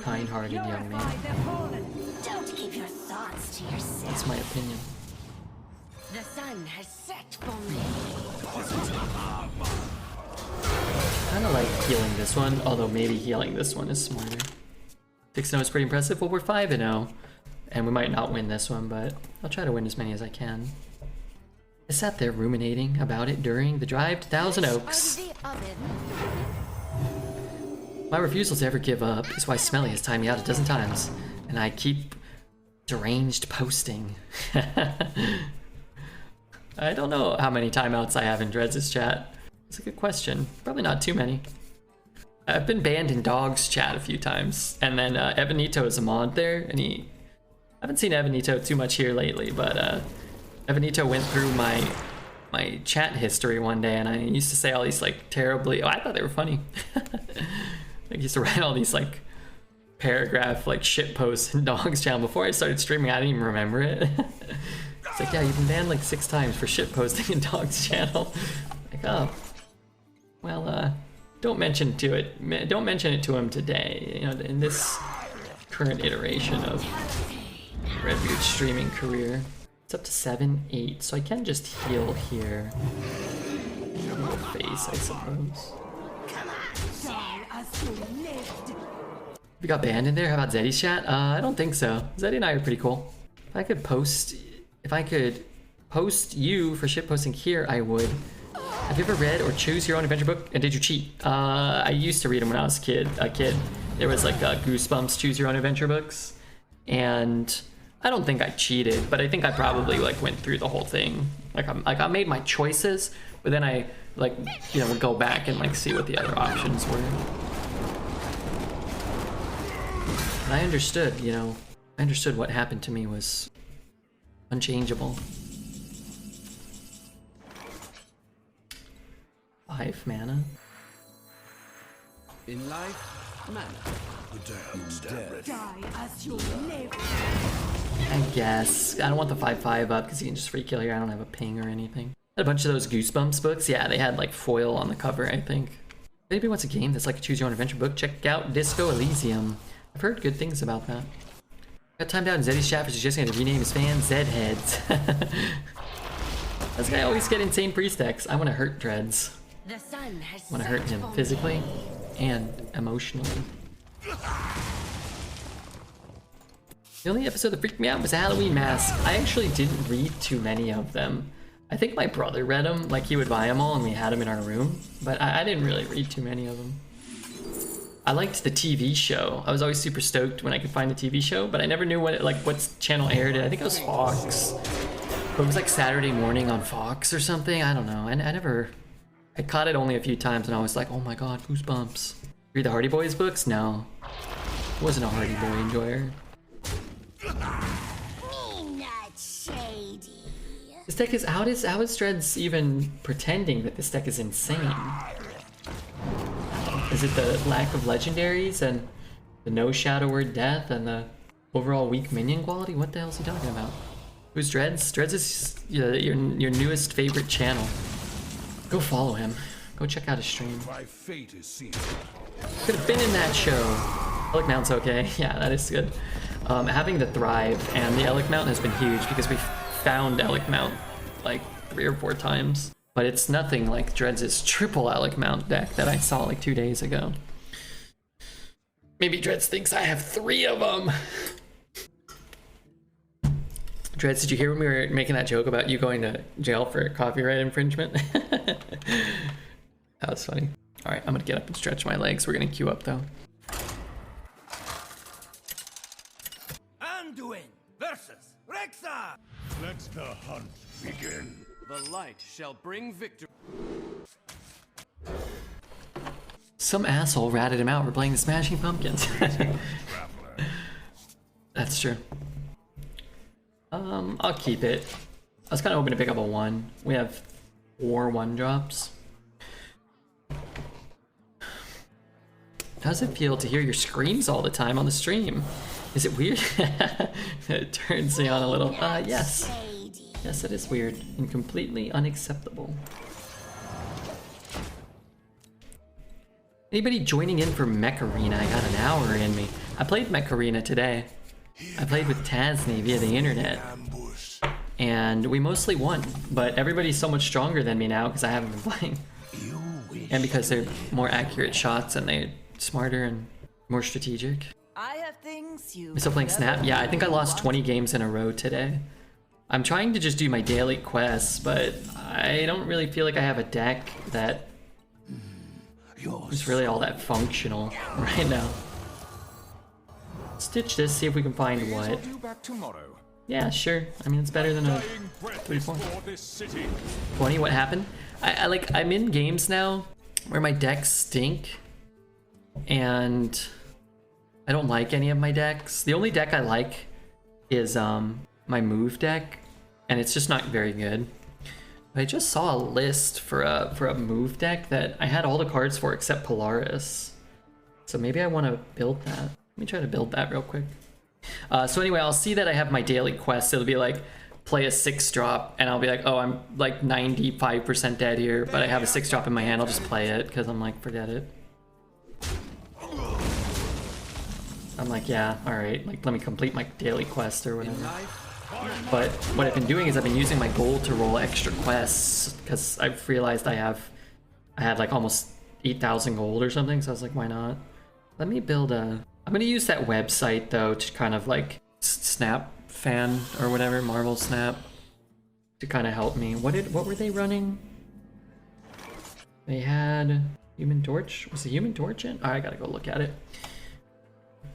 kind-hearted young man.
Don't keep your thoughts to yourself.
That's my opinion.
The sun has set for me.
Kind of like healing this one, although maybe healing this one is smarter. 6-0 is pretty impressive. Well, we're 5-0, and we might not win this one, but I'll try to win as many as I can. I sat there ruminating about it during the drive to Thousand Oaks. My refusal to ever give up is why Smelly has timed me out a dozen times, and I keep deranged posting. I don't know how many timeouts I have in Dreads' chat. It's a good question. Probably not too many. I've been banned in Dog's chat a few times, and then Evanito is a mod there, and I haven't seen Evanito too much here lately, but Evanito went through my chat history one day, and I used to say all these like terribly. Oh, I thought they were funny. I used to write all these like paragraph like shit posts in Dog's channel before I started streaming. I didn't even remember it. It's like, yeah, you've been banned like 6 times for shit posting in Dog's channel. Like, oh, well, don't mention it to him today. You know, in this current iteration of Redbeard's streaming career. It's up to 7-8, so I can just heal here. Heal face, I suppose. We got banned in there? How about Zeddy's chat? I don't think so. Zeddy and I are pretty cool. If I could post you for shit posting here, I would. Have you ever read or choose your own adventure book? And did you cheat? I used to read them when I was a kid. There was like Goosebumps choose your own adventure books. And I don't think I cheated, but I think I probably like went through the whole thing. Like I made my choices, but then I like, you know, would go back and like see what the other options were. And I understood, you know, I understood what happened to me was unchangeable. 5 mana.
In life, mana.
Die as you live.
I guess. I don't want the 5/5 up because you can just free kill here. I don't have a ping or anything. A bunch of those Goosebumps books. Yeah, they had like foil on the cover, I think. If anybody wants a game that's like a choose your own adventure book, check out Disco Elysium. I've heard good things about that. Got timed out in Zeddy's chat for suggesting to rename his fans Zedheads. This guy always get insane priest decks. I want to hurt Dreads.
The sun has
I want to hurt him physically and emotionally. The only episode that freaked me out was a Halloween Mask. I actually didn't read too many of them. I think my brother read them, like he would buy them all and we had them in our room, but I didn't really read too many of them. I liked the TV show. I was always super stoked when I could find the TV show, but I never knew what channel aired it. I think it was Fox. But it was like Saturday morning on Fox or something. I don't know. I caught it only a few times and I was like, oh my god, Goosebumps. Read the Hardy Boys books? No. I wasn't a Hardy Boy enjoyer.
Me not shady.
This deck is how is Dreads even pretending that this deck is insane? Is it the lack of legendaries and the no Shadow Word Death and the overall weak minion quality? What the hell is he talking about? Who's Dreads? Dreads is your newest favorite channel. Go follow him. Go check out his stream.
My fate is sealed.
Could have been in that show. Elec Mount's okay. Yeah, that is good. Having the Thrive and the Elec Mount has been huge because we found Elec Mount like 3 or 4 times. But it's nothing like Dreads' triple Elec Mount deck that I saw like 2 days ago. Maybe Dreads thinks I have 3 of them. Dreads, did you hear when we were making that joke about you going to jail for copyright infringement? That was funny. All right, I'm gonna get up and stretch my legs. We're gonna queue up though.
Anduin versus Rexxar.
Let the hunt begin.
The light shall bring victory.
Some asshole ratted him out for playing the Smashing Pumpkins. That's true. I'll keep it. I was kind of hoping to pick up a 1. We have 4 1-drops. How does it feel to hear your screams all the time on the stream? Is it weird? It turns me on a little. Yes. Yes, it is weird and completely unacceptable. Anybody joining in for Mech Arena? I got an hour in me. I played Mech Arena today. I played with Tasney via the internet. And we mostly won, but everybody's so much stronger than me now because I haven't been playing. And because they're more accurate shots and they're smarter and more strategic.
I have things you.
I'm still playing Snap? Yeah, I think I lost 20 games in a row today. I'm trying to just do my daily quests, but I don't really feel like I have a deck that is really all that functional right now. Stitch this, see if we can find what. Yeah, sure. I mean, it's better than a 34. 20, what happened? I'm in games now where my decks stink and I don't like any of my decks. The only deck I like is my move deck, and it's just not very good. I just saw a list for a move deck that I had all the cards for except Polaris. So maybe I want to build that. Let me try to build that real quick. So anyway, I'll see that I have my daily quest. It'll be like, play a 6-drop, and I'll be like, oh, I'm like 95% dead here, but I have a 6-drop in my hand. I'll just play it, because I'm like, forget it. I'm like, yeah, alright, like, let me complete my daily quest or whatever. But what I've been doing is I've been using my gold to roll extra quests, because I've realized I had like almost 8,000 gold or something, so I was like, why not? Let me build a... I'm gonna use that website though to kind of like Snap fan or whatever, Marvel Snap. to kind of help me. What were they running? They had Human Torch. Was the Human Torch in? I gotta go look at it.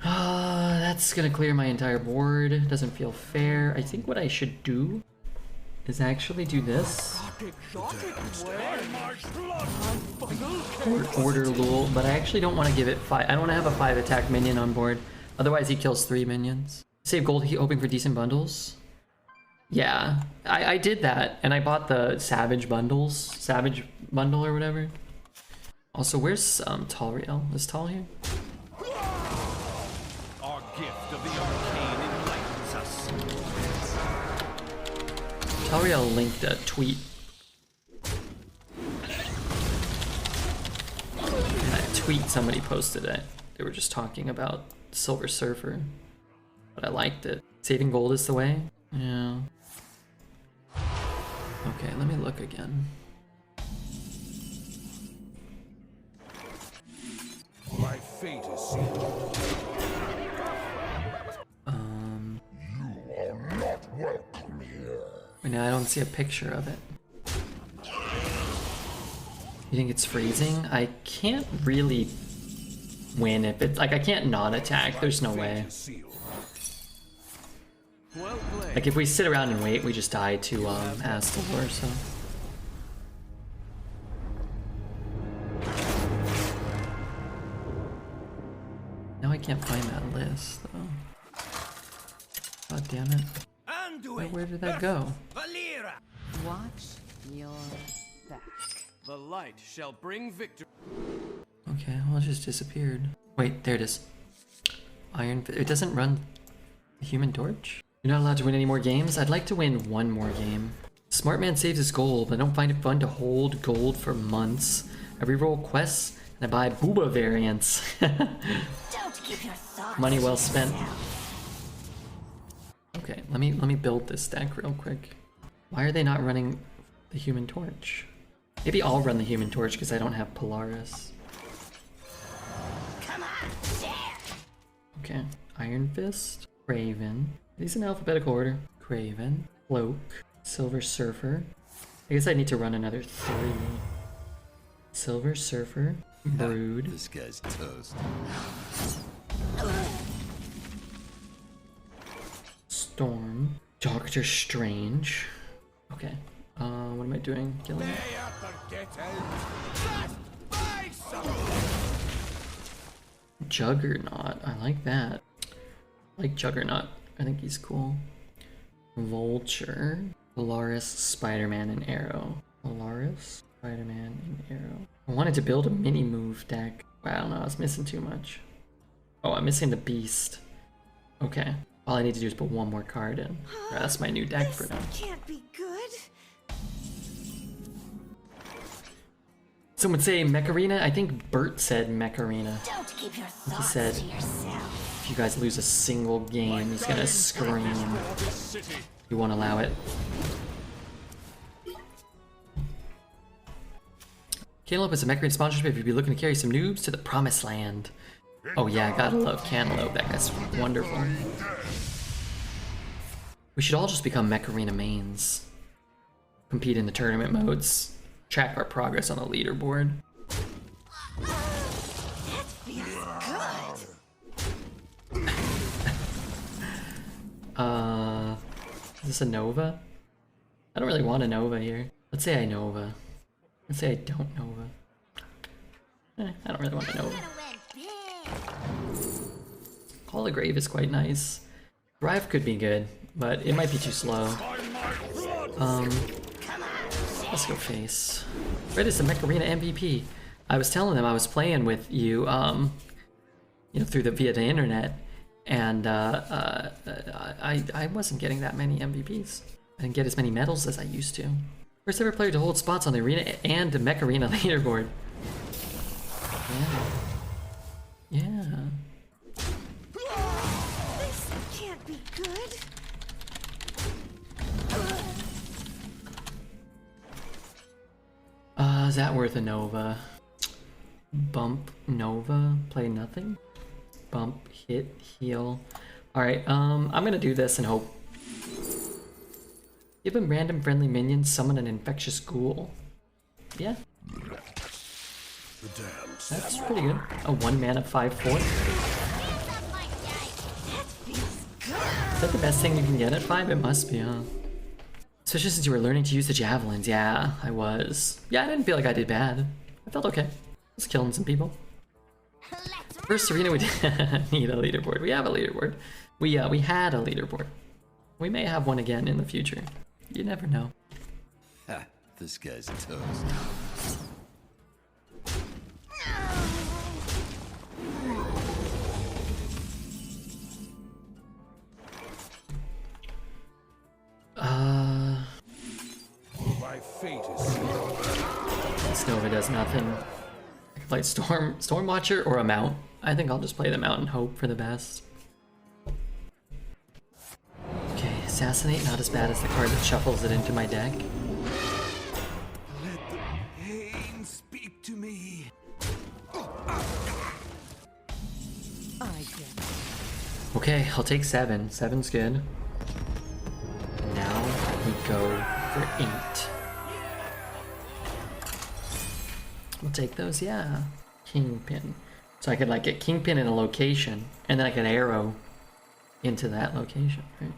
That's gonna clear my entire board. Doesn't feel fair. I think what I should do is actually do this. Order Lul, but I actually don't want to give it 5. I don't want to have a 5 attack minion on board. Otherwise he kills 3 minions. Save gold, hoping for decent bundles. Yeah, I did that, and I bought the Savage bundles. Savage bundle or whatever. Also, where's Talriel? Is Tal here?
Our gift of the arcane enlightens us.
Talriel linked a tweet. And that tweet somebody posted it. They were just talking about Silver Surfer. But I liked it. Saving gold is the way? Yeah. Okay, let me look again.
My fate is sealed.
You are not welcome here.
Wait, now I don't see a picture of it. You think it's freezing? I can't really win if it's like I can't not attack. There's no way.
Well played.
Like if we sit around and wait, we just die to Astalor, so. Now I can't find that list though. God damn it. Where did that go?
Valera.
Watch your back.
The light shall bring victory.
Okay, well it just disappeared. Wait, there it is. It doesn't run the Human Torch? You're not allowed to win any more games? I'd like to win one more game. Smart man saves his gold, but I don't find it fun to hold gold for months. I reroll quests and I buy booba variants.
Don't give your thoughts
Money well
to
spent.
yourself.
Okay, let me build this deck real quick. Why are they not running the Human Torch? Maybe I'll run the Human Torch because I don't have Polaris.
Come on, share.
Okay, Iron Fist, Craven. These in alphabetical order. Craven, Cloak, Silver Surfer. I guess I need to run another 3. Silver Surfer, Brood,
This guy's toast.
Storm, Doctor Strange. Okay, what am I doing? Killing it. Juggernaut, I like that. I like Juggernaut, I think he's cool. Vulture, Polaris, Spider-Man, and Arrow. Polaris, Spider-Man, and Arrow. I wanted to build a mini move deck, but I don't know, I was missing too much. Oh, I'm missing the Beast. Okay, all I need to do is put one more card in. That's my new deck for now.
Can't be good.
Some would say Mech Arena. I think Bert said Mech Arena.
Don't keep your
He
thoughts
said,
to yourself.
if you guys lose a single game, he's gonna scream. You won't allow it. Cantaloupe is a Mech Arena sponsorship if you'd be looking to carry some noobs to the promised land. Oh yeah, gotta love Cantaloupe. That guy's wonderful. We should all just become Mech Arena mains. Compete in the tournament modes. Track our progress on the leaderboard. Is this a Nova? I don't really want a Nova here. Let's say I Nova. Let's say I don't Nova. I don't really want a Nova. Call of Grave is quite nice. Thrive could be good, but it might be too slow. Let's go face. Red is the Mech Arena MVP. I was telling them I was playing with you, you know, via the internet, and I wasn't getting that many MVPs. I didn't get as many medals as I used to. First ever player to hold spots on the arena and the Mech Arena leaderboard. Yeah.
This can't be good.
Is that worth a Nova? Bump Nova, play nothing. Bump, hit, heal. Alright, I'm gonna do this and hope. Give him random friendly minions, summon an infectious ghoul. Yeah,
The damned
that's pretty good. A 1 mana 5/4. Is that the best thing you can get at 5? It must be, huh? Especially since you were learning to use the javelins. Yeah, I was. Yeah, I didn't feel like I did bad. I felt okay. I was killing some people. First arena we need a leaderboard. We have a leaderboard. We had a leaderboard. We may have one again in the future. You never know.
Ha, this guy's toast.
My fate is sealed.
Snova does nothing. I can play Storm Watcher or a Mount. I think I'll just play the Mount and hope for the best. Okay, Assassinate, not as bad as the card that shuffles it into my deck.
Let the pain speak to me.
I get it.
Okay, I'll take 7. 7's good. Now we go for 8. We'll take those, yeah. Kingpin. So I could like get Kingpin in a location, and then I could arrow into that location, right?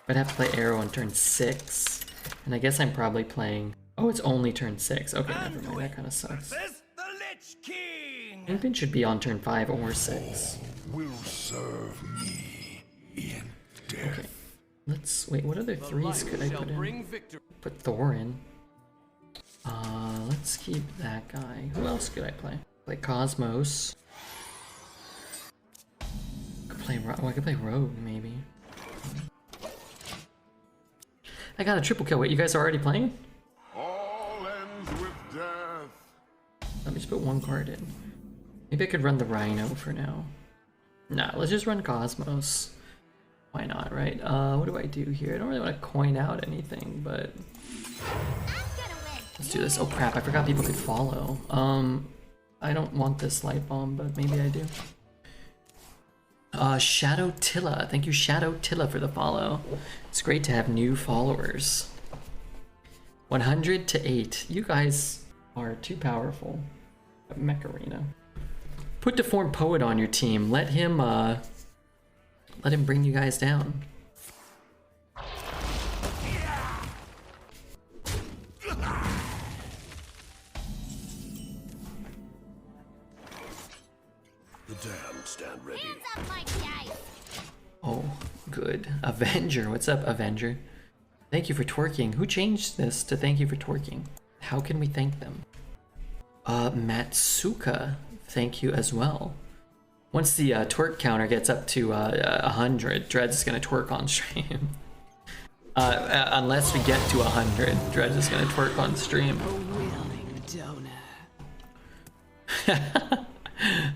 I'd have to play arrow on turn 6. And I guess I'm probably playing... Oh, it's only turn 6. Okay, never mind, that kind of sucks.
This the Lich King.
Kingpin should be on turn 5 or 6.
will serve me in death.
Okay. Let's... Wait, what other 3s could I put in? Put Thor in. Let's keep that guy. Who else could I play? Play Cosmos. Could play I could play Rogue, maybe. I got a triple kill. Wait, you guys are already playing?
All ends with death.
Let me just put one card in. Maybe I could run the Rhino for now. Nah, let's just run Cosmos. Why not, right? What do I do here? I don't really want to coin out anything, but... Let's do this. Oh crap, I forgot people could follow. I don't want this light bomb, but maybe I do. Shadow Tilla. Thank you, Shadow Tilla, for the follow. It's great to have new followers. 100 to 8. You guys are too powerful. Mech Arena. Put Deformed Poet on your team. Let him bring you guys down.
The damned stand ready.
Oh, good. Avenger. What's up, Avenger? Thank you for twerking. Who changed this to thank you for twerking? How can we thank them? Matsuka. Thank you as well. Once the twerk counter gets up to 100, Dred's is going to twerk on stream. Unless we get to 100, Dred's is going to twerk on stream.
A willing donor.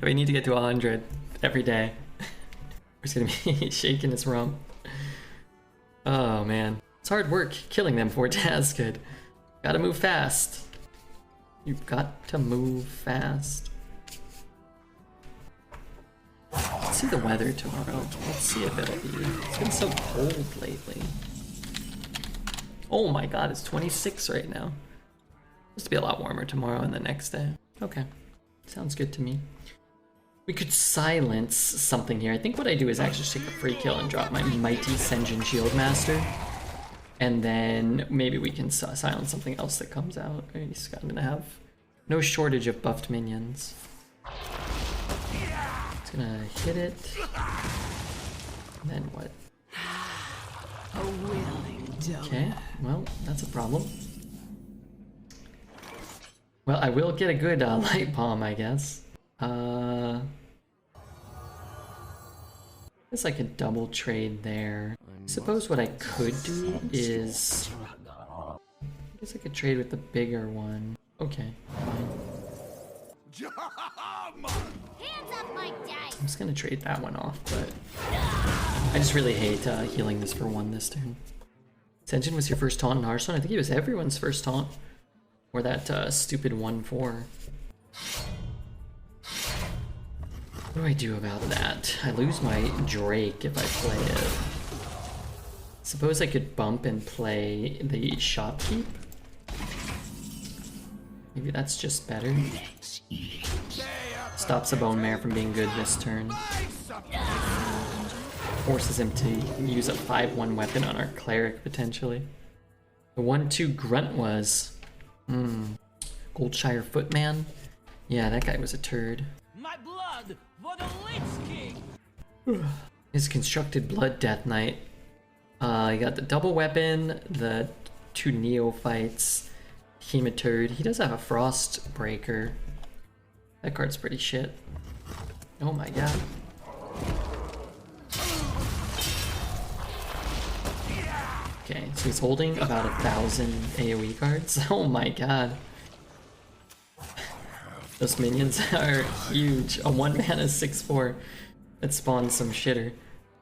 We need to get to 100 every day. He's gonna be shaking his rump. Oh man, it's hard work killing them for Tazgood. Gotta move fast. You've got to move fast. Let's see the weather tomorrow. Let's see if it'll be. It's been so cold lately. Oh my god, it's 26 right now. Supposed to be a lot warmer tomorrow and the next day. Okay, sounds good to me. We could silence something here. I think what I do is actually just take a free kill and drop my Mighty Senjin Shieldmaster. And then maybe we can silence something else that comes out. He's gonna have no shortage of buffed minions. It's gonna hit it. And then what?
A willing donor.
Okay, well, that's a problem. Well, I will get a good light bomb, I guess. I guess I could double trade there. I suppose what I could do is... I guess I could trade with the bigger one. Okay, fine. I'm just gonna trade that one off, but... I just really hate healing this for 1 this turn. Senjin was your first taunt in Hearthstone? I think it was everyone's first taunt. Or that stupid 1/4. What do I do about that? I lose my Drake if I play it. Suppose I could bump and play the shopkeep. Maybe that's just better. Stops a bone mare from being good this turn. Forces him to use a 5/1 weapon on our cleric potentially. The 1/2 grunt was Goldshire Footman. Yeah, that guy was a turd.
My blood for the Lich King!
His constructed blood Death Knight. You got the double weapon, the 2 neophytes, Hematurd. He does have a Frost Breaker. That card's pretty shit. Oh my god. Okay, so he's holding about 1,000 AoE cards. Oh my god. Those minions are huge. A 1 mana 6/4 that spawns some shitter.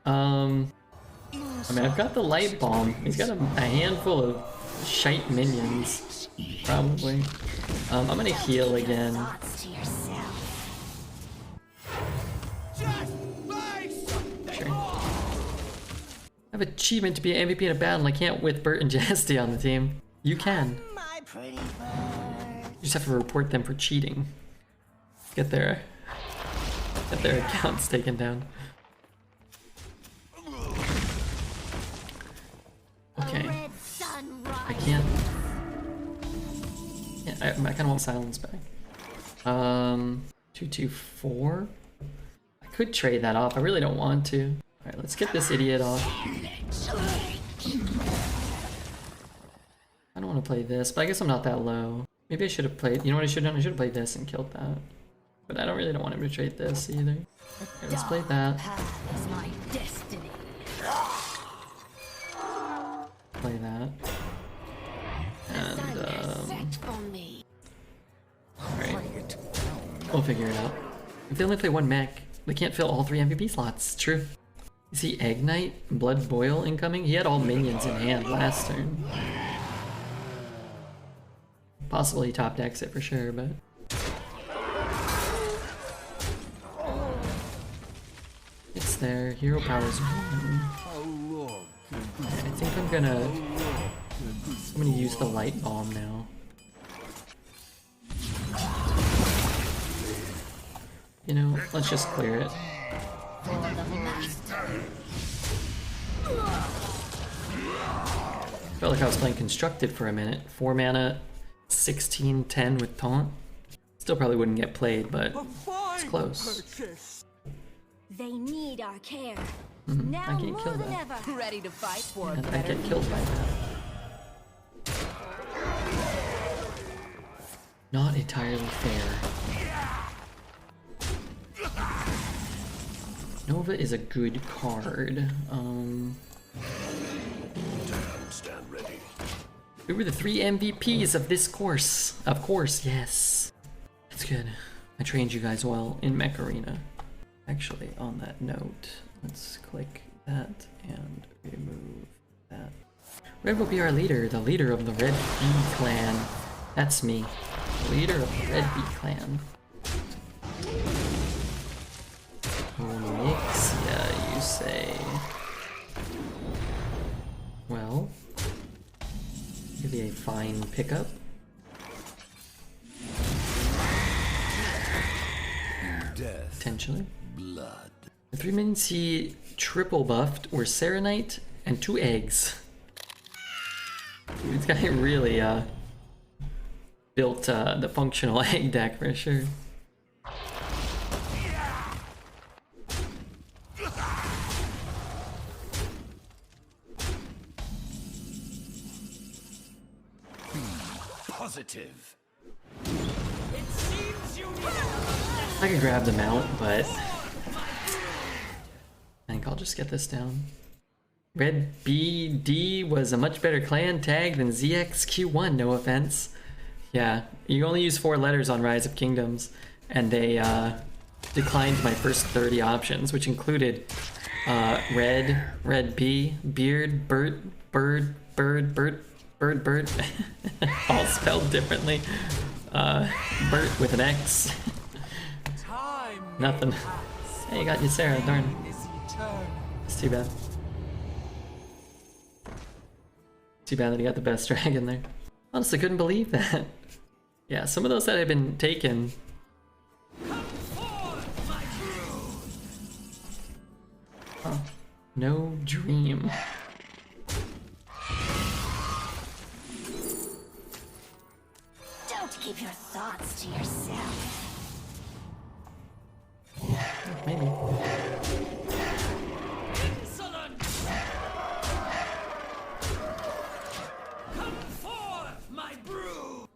I mean, I've got the light bomb. He's got a handful of shite minions, probably. I'm gonna heal again.
Thoughts to yourself.
Sure. I have achievement to be an MVP in a battle. I can't with Bert and Jasty on the team. You can.
My pretty bird.
You just have to report them for cheating. Get their accounts taken down. Okay.
Red sunrise.
I can't. Yeah, I kind of want silence back. 2/4. I could trade that off. I really don't want to. All right, let's get this idiot off. I don't want to play this, but I guess I'm not that low. Maybe I should have played. You know what I should have done? I should have played this and killed that. But I don't really want him to trade this either. Okay, let's play that.
Path is my destiny.
Play that. And
Set for me.
alright. We'll figure it out. If they only play 1 mech, they can't fill all 3 MVP slots. True. You see Egg Knight, Blood Boil incoming? He had all minions in hand last turn. Possibly he top decks it for sure, but... It's there. Hero power's 1. I think I'm gonna use the light bomb now. You know, let's just clear it. Felt like I was playing constructed for a minute. 4 mana, 16/10 with taunt. Still probably wouldn't get played, but it's close.
They need our care.
I
Now
can't
more
kill
than
that.
ever.
Ready to fight for a
And I
better
get killed by that. Not entirely fair. Nova is a good card.
Stand ready.
We were the 3 MVPs of this course. Of course, yes. That's good. I trained you guys well in Mech Arena. Actually, on that note, let's click that and remove that. Red will be our leader, the leader of the Red Bee clan. That's me, the leader of the Red Bee clan. Onyxia, you say? Well, really a fine pickup. Potentially.
Blood.
The 3 minions he triple buffed were Serenite and 2 eggs. This guy really built the functional egg deck for sure.
Positive.
I could grab the mount, but I think I'll just get this down. Red BD was a much better clan tag than ZXQ1, no offense. Yeah, you only use 4 letters on Rise of Kingdoms, and they declined my first 30 options, which included Red B, Beard, Bert, Bird, Bert, all spelled differently. Bert with an X. Nothing. Hey, you got you Sarah, darn. It's too bad. Too bad that he got the best dragon there. Honestly, couldn't believe that. Yeah, some of those that had been taken. Oh, no dream.
Don't keep your thoughts to yourself.
Maybe.
Insolent! Come forth, my brood!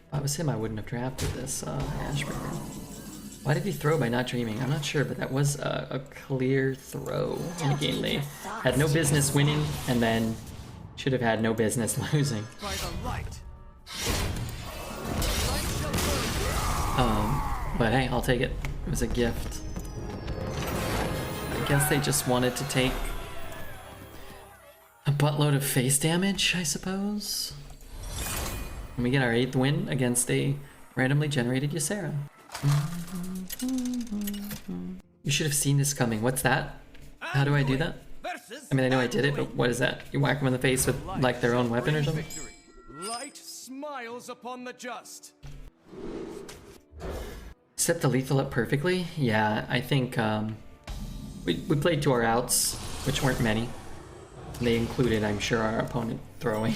If I was him, I wouldn't have drafted this Ashburger. Why did he throw by not dreaming? I'm not sure, but that was a clear throw in a game they had no business winning, and then should have had no business losing.
By the light.
But hey, I'll take it. It was a gift. I guess they just wanted to take a buttload of face damage, I suppose. And we get our 8th win against a randomly generated Ysera. You should have seen this coming. What's that? How do I do that? I mean, I know I did it, but what is that? You whack them in the face with, like, their own weapon or something?
Victory. Light smiles upon the just.
Set the lethal up perfectly? Yeah, I think, we played to our outs, which weren't many. And they included, I'm sure, our opponent throwing.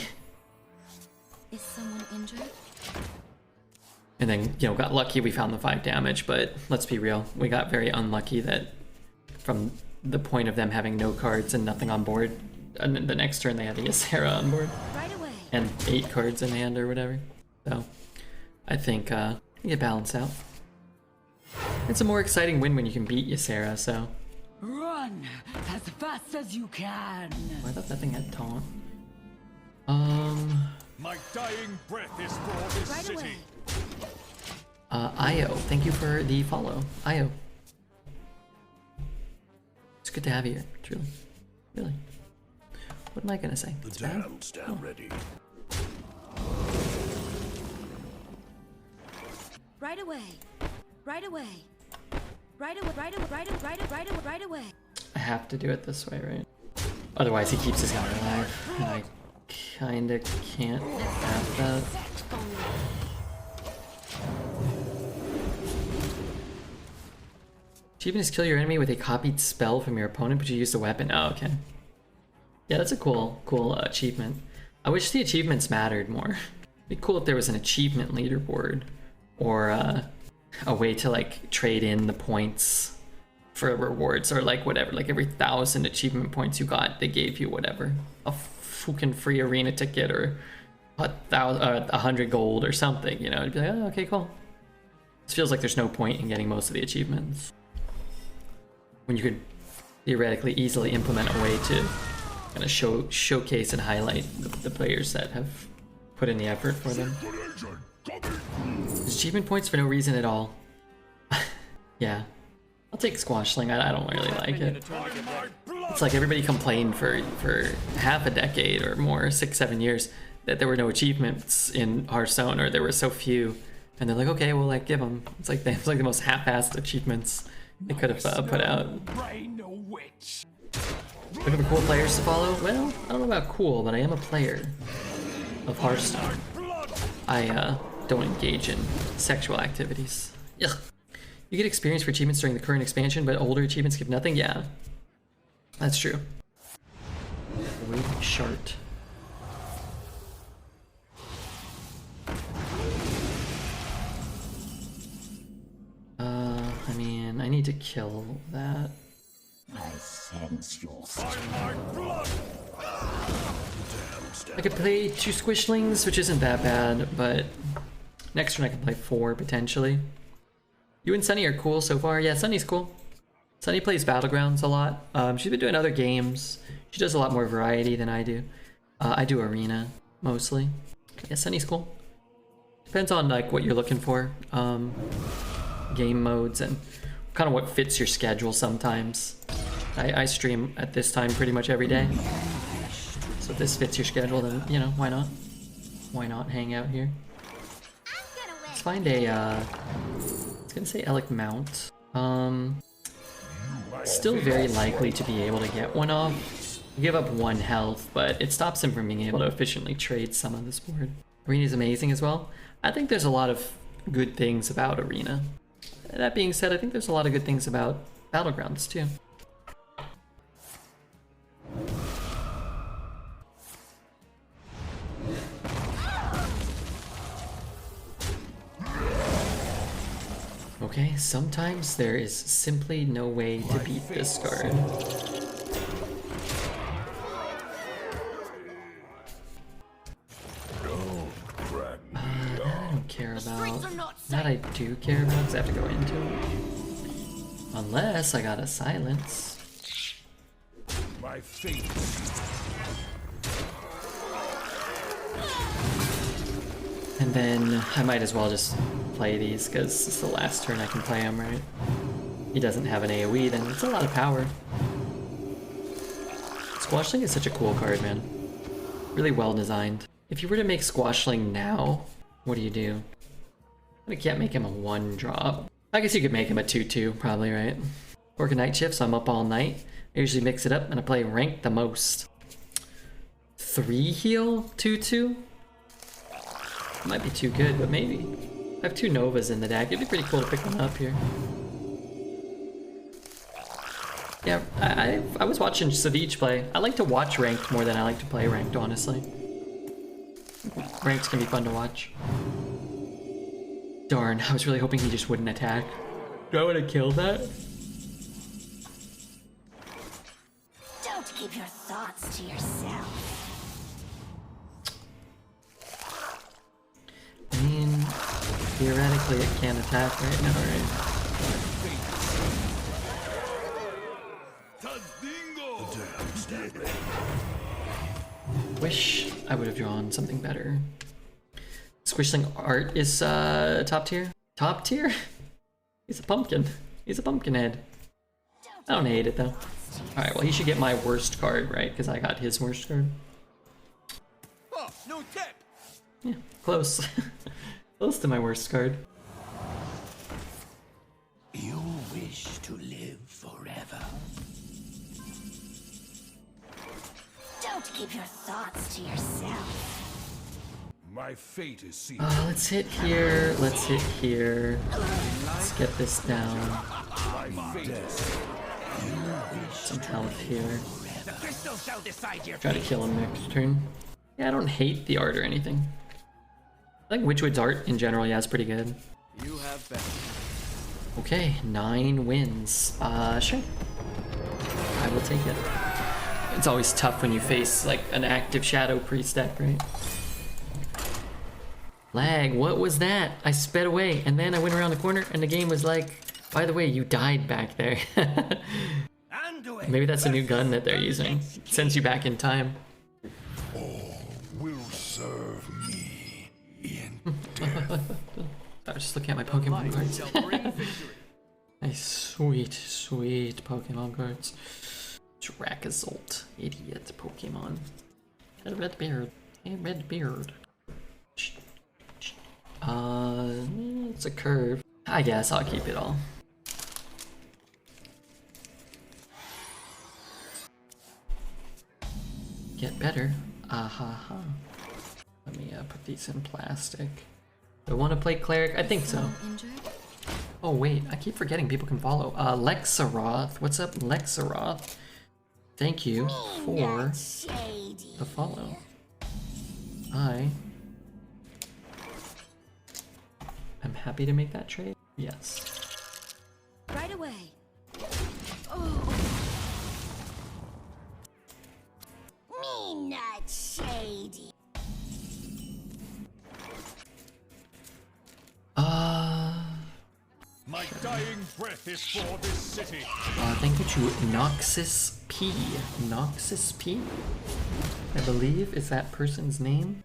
Is someone injured?
And then, you know, got lucky we found the 5 damage, but let's be real. We got very unlucky that from the point of them having no cards and nothing on board, and the next turn they had a Ysera on board.
Right away.
And 8 cards in hand or whatever. So, I think it balanced out. It's a more exciting win when you can beat Ysera, so.
Run as fast as you can.
I thought that thing had taunt.
My dying breath is for this
Right
city.
away.
Io, thank you for the follow. Io. It's good to have you here, truly. Really. What am I gonna say?
The
It's bad?
damned stand ready.
Right away. Right away. Right away. Right away. Right away. Right away. Right away.
I have to do it this way, right? Otherwise he keeps his guy alive. And I kinda can't have that. Achievement is kill your enemy with a copied spell from your opponent, but you use the weapon. Oh, okay. Yeah, that's a cool achievement. I wish the achievements mattered more. It'd be cool if there was an achievement leaderboard, or a way to like trade in the points for rewards, or like whatever. Like every 1,000 achievement points you got, they gave you whatever, a fucking free arena ticket, or 100 gold or something. You know, it'd be like, oh, okay, cool. This feels like there's no point in getting most of the achievements when you could theoretically easily implement a way to kind of showcase and highlight the players that have put in the effort for them. There's achievement points for no reason at all. Yeah, I'll take Squashling. I don't really like it. It's like everybody complained for half a decade or more, 6-7 years, that there were no achievements in Hearthstone, or there were so few, and they're like, okay, well, like, give them. It's like the most half-assed achievements they could have put out. Looking for cool players to follow? Well, I don't know about cool, but I am a player of Hearthstone. I don't engage in sexual activities. Ugh. You get experience for achievements during the current expansion, but older achievements give nothing? Yeah, that's true. Wig Shart. I mean, I need to kill that.
I sense your
I could play 2 Squishlings, which isn't that bad, but next turn I can play 4 potentially. You and Sunny are cool so far. Yeah, Sunny's cool. Sunny plays Battlegrounds a lot. She's been doing other games. She does a lot more variety than I do. I do Arena mostly. Yeah, Sunny's cool. Depends on like what you're looking for. Game modes and kind of what fits your schedule sometimes. I stream at this time pretty much every day. So if this fits your schedule, then, you know, why not? Why not hang out here? Let's find a, I was gonna say Elec Mount. Still very likely to be able to get one off. Give up 1 health, but it stops him from being able to efficiently trade some of this board. Arena is amazing as well. I think there's a lot of good things about Arena. That being said, I think there's a lot of good things about Battlegrounds too. Okay, sometimes there is simply no way to beat this card. That I don't care about. That I do care about because I have to go into it. Unless I got a silence.
My fate.
And then I might as well just play these because it's the last turn I can play him, right? He doesn't have an AoE, then it's a lot of power. Squashling is such a cool card, man. Really well designed. If you were to make Squashling now, what do you do? I can't make him a 1-drop. I guess you could make him a 2-2, probably, right? Work a night shift, so I'm up all night. I usually mix it up and I play rank the most. 3 heal 2-2? Might be too good, but maybe. I have 2 Novas in the deck. It'd be pretty cool to pick one up here. Yeah, I was watching Savage play. I like to watch ranked more than I like to play ranked, honestly. Ranked can be fun to watch. Darn, I was really hoping he just wouldn't attack. Do I want to kill that?
Don't keep your thoughts to yourself.
I mean, theoretically it can't attack right now, right? Wish I would have drawn something better. Squishling art is top tier? Top tier? He's a pumpkin. He's a pumpkin head. I don't hate it though. Alright, well he should get my worst card, right? Because I got his worst card.
Oh, no tip.
Yeah, close. Close to my worst card.
You wish to live forever.
Don't keep your thoughts to yourself.
My fate is sealed.
Let's hit here. Let's hit here. Let's get this down.
My fate is sealed.
Some health here.
The crystal shall decide your
Try to
fate.
kill him next turn. Yeah, I don't hate the art or anything. I think Witchwood's art in general, yeah, is pretty good.
You have been.
Okay, 9 wins. Sure. I will take it. It's always tough when you face like an active Shadow Priest deck, right? Lag, what was that? I sped away and then I went around the corner and the game was like, by the way, you died back there. Maybe that's a new gun that they're using. It sends you back in time.
All will serve me in death.
I was just looking at my Pokemon cards. Nice, sweet, sweet Pokemon cards. Dracazolt, idiot Pokemon. Had a red beard. A red beard. It's a curve. I guess I'll keep it all. Get better. Ahaha. Let me put these in plastic. Do I want to play Cleric? I think so.
Injured?
Oh wait, I keep forgetting people can follow. Lexaroth. What's up, Lexaroth? Thank you for the follow. I'm happy to make that trade. Yes.
Right away.
Me not shady.
My dying breath is for this city.
Thank you to Noxus P. Noxus P? I believe is that person's name.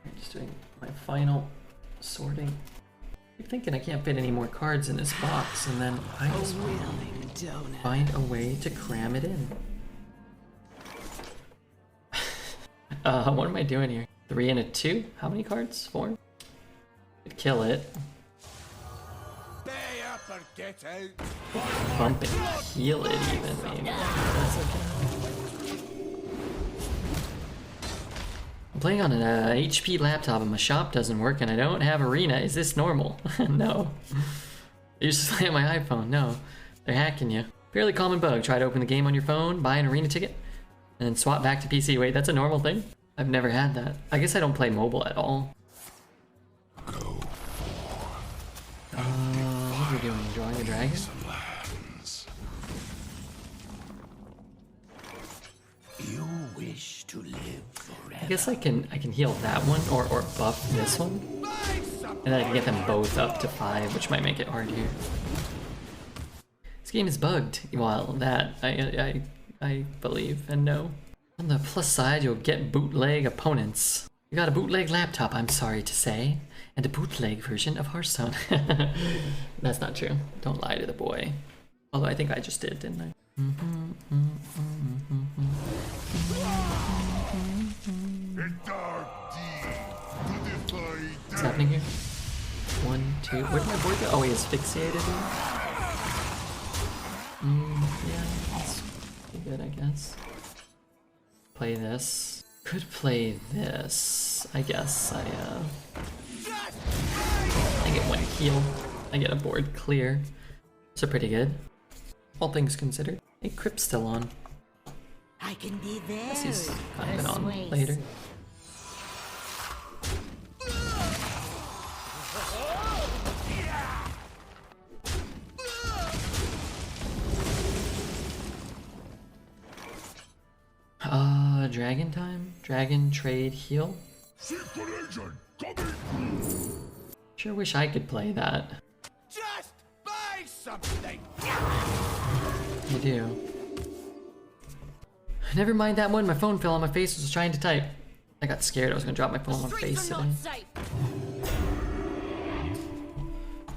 I'm just doing my final sorting. I'm thinking I can't fit any more cards in this box, and then I just find a way to cram it in. What am I doing here? 3 and a 2? How many cards? 4? Could kill it.
Pay up or get out.
Bump and heal it even, maybe. That's okay. I'm playing on an HP laptop and my shop doesn't work and I don't have Arena. Is this normal? No. I used to play on my iPhone. No. They're hacking you. Fairly common bug. Try to open the game on your phone, buy an Arena ticket, and then swap back to PC. Wait, that's a normal thing? I've never had that. I guess I don't play mobile at all. What are we doing? Drawing a dragon?
You wish to live forever.
I guess I can heal that one or buff this one. And then I can get them both up to 5, which might make it hard here. This game is bugged. Well, that I believe and know. On the plus side, you'll get bootleg opponents. You got a bootleg laptop, I'm sorry to say, and a bootleg version of Hearthstone. That's not true. Don't lie to the boy. Although I think I just did, didn't I? What's happening here? 1, 2. Where did my board go? Oh, he is fixated here. Yeah, that's pretty good, I guess. Play this. Could play this. I guess I get 1 heal. I get a board clear. So pretty good. All things considered. Hey, Crip's still on.
I can be there.
Guess he's kind of been on later. Dragon time? Dragon, trade, heal? Sure wish I could play that.
Just buy something.
You do. Never mind that one, my phone fell on my face as I was trying to type. I got scared I was gonna drop my phone on my face today.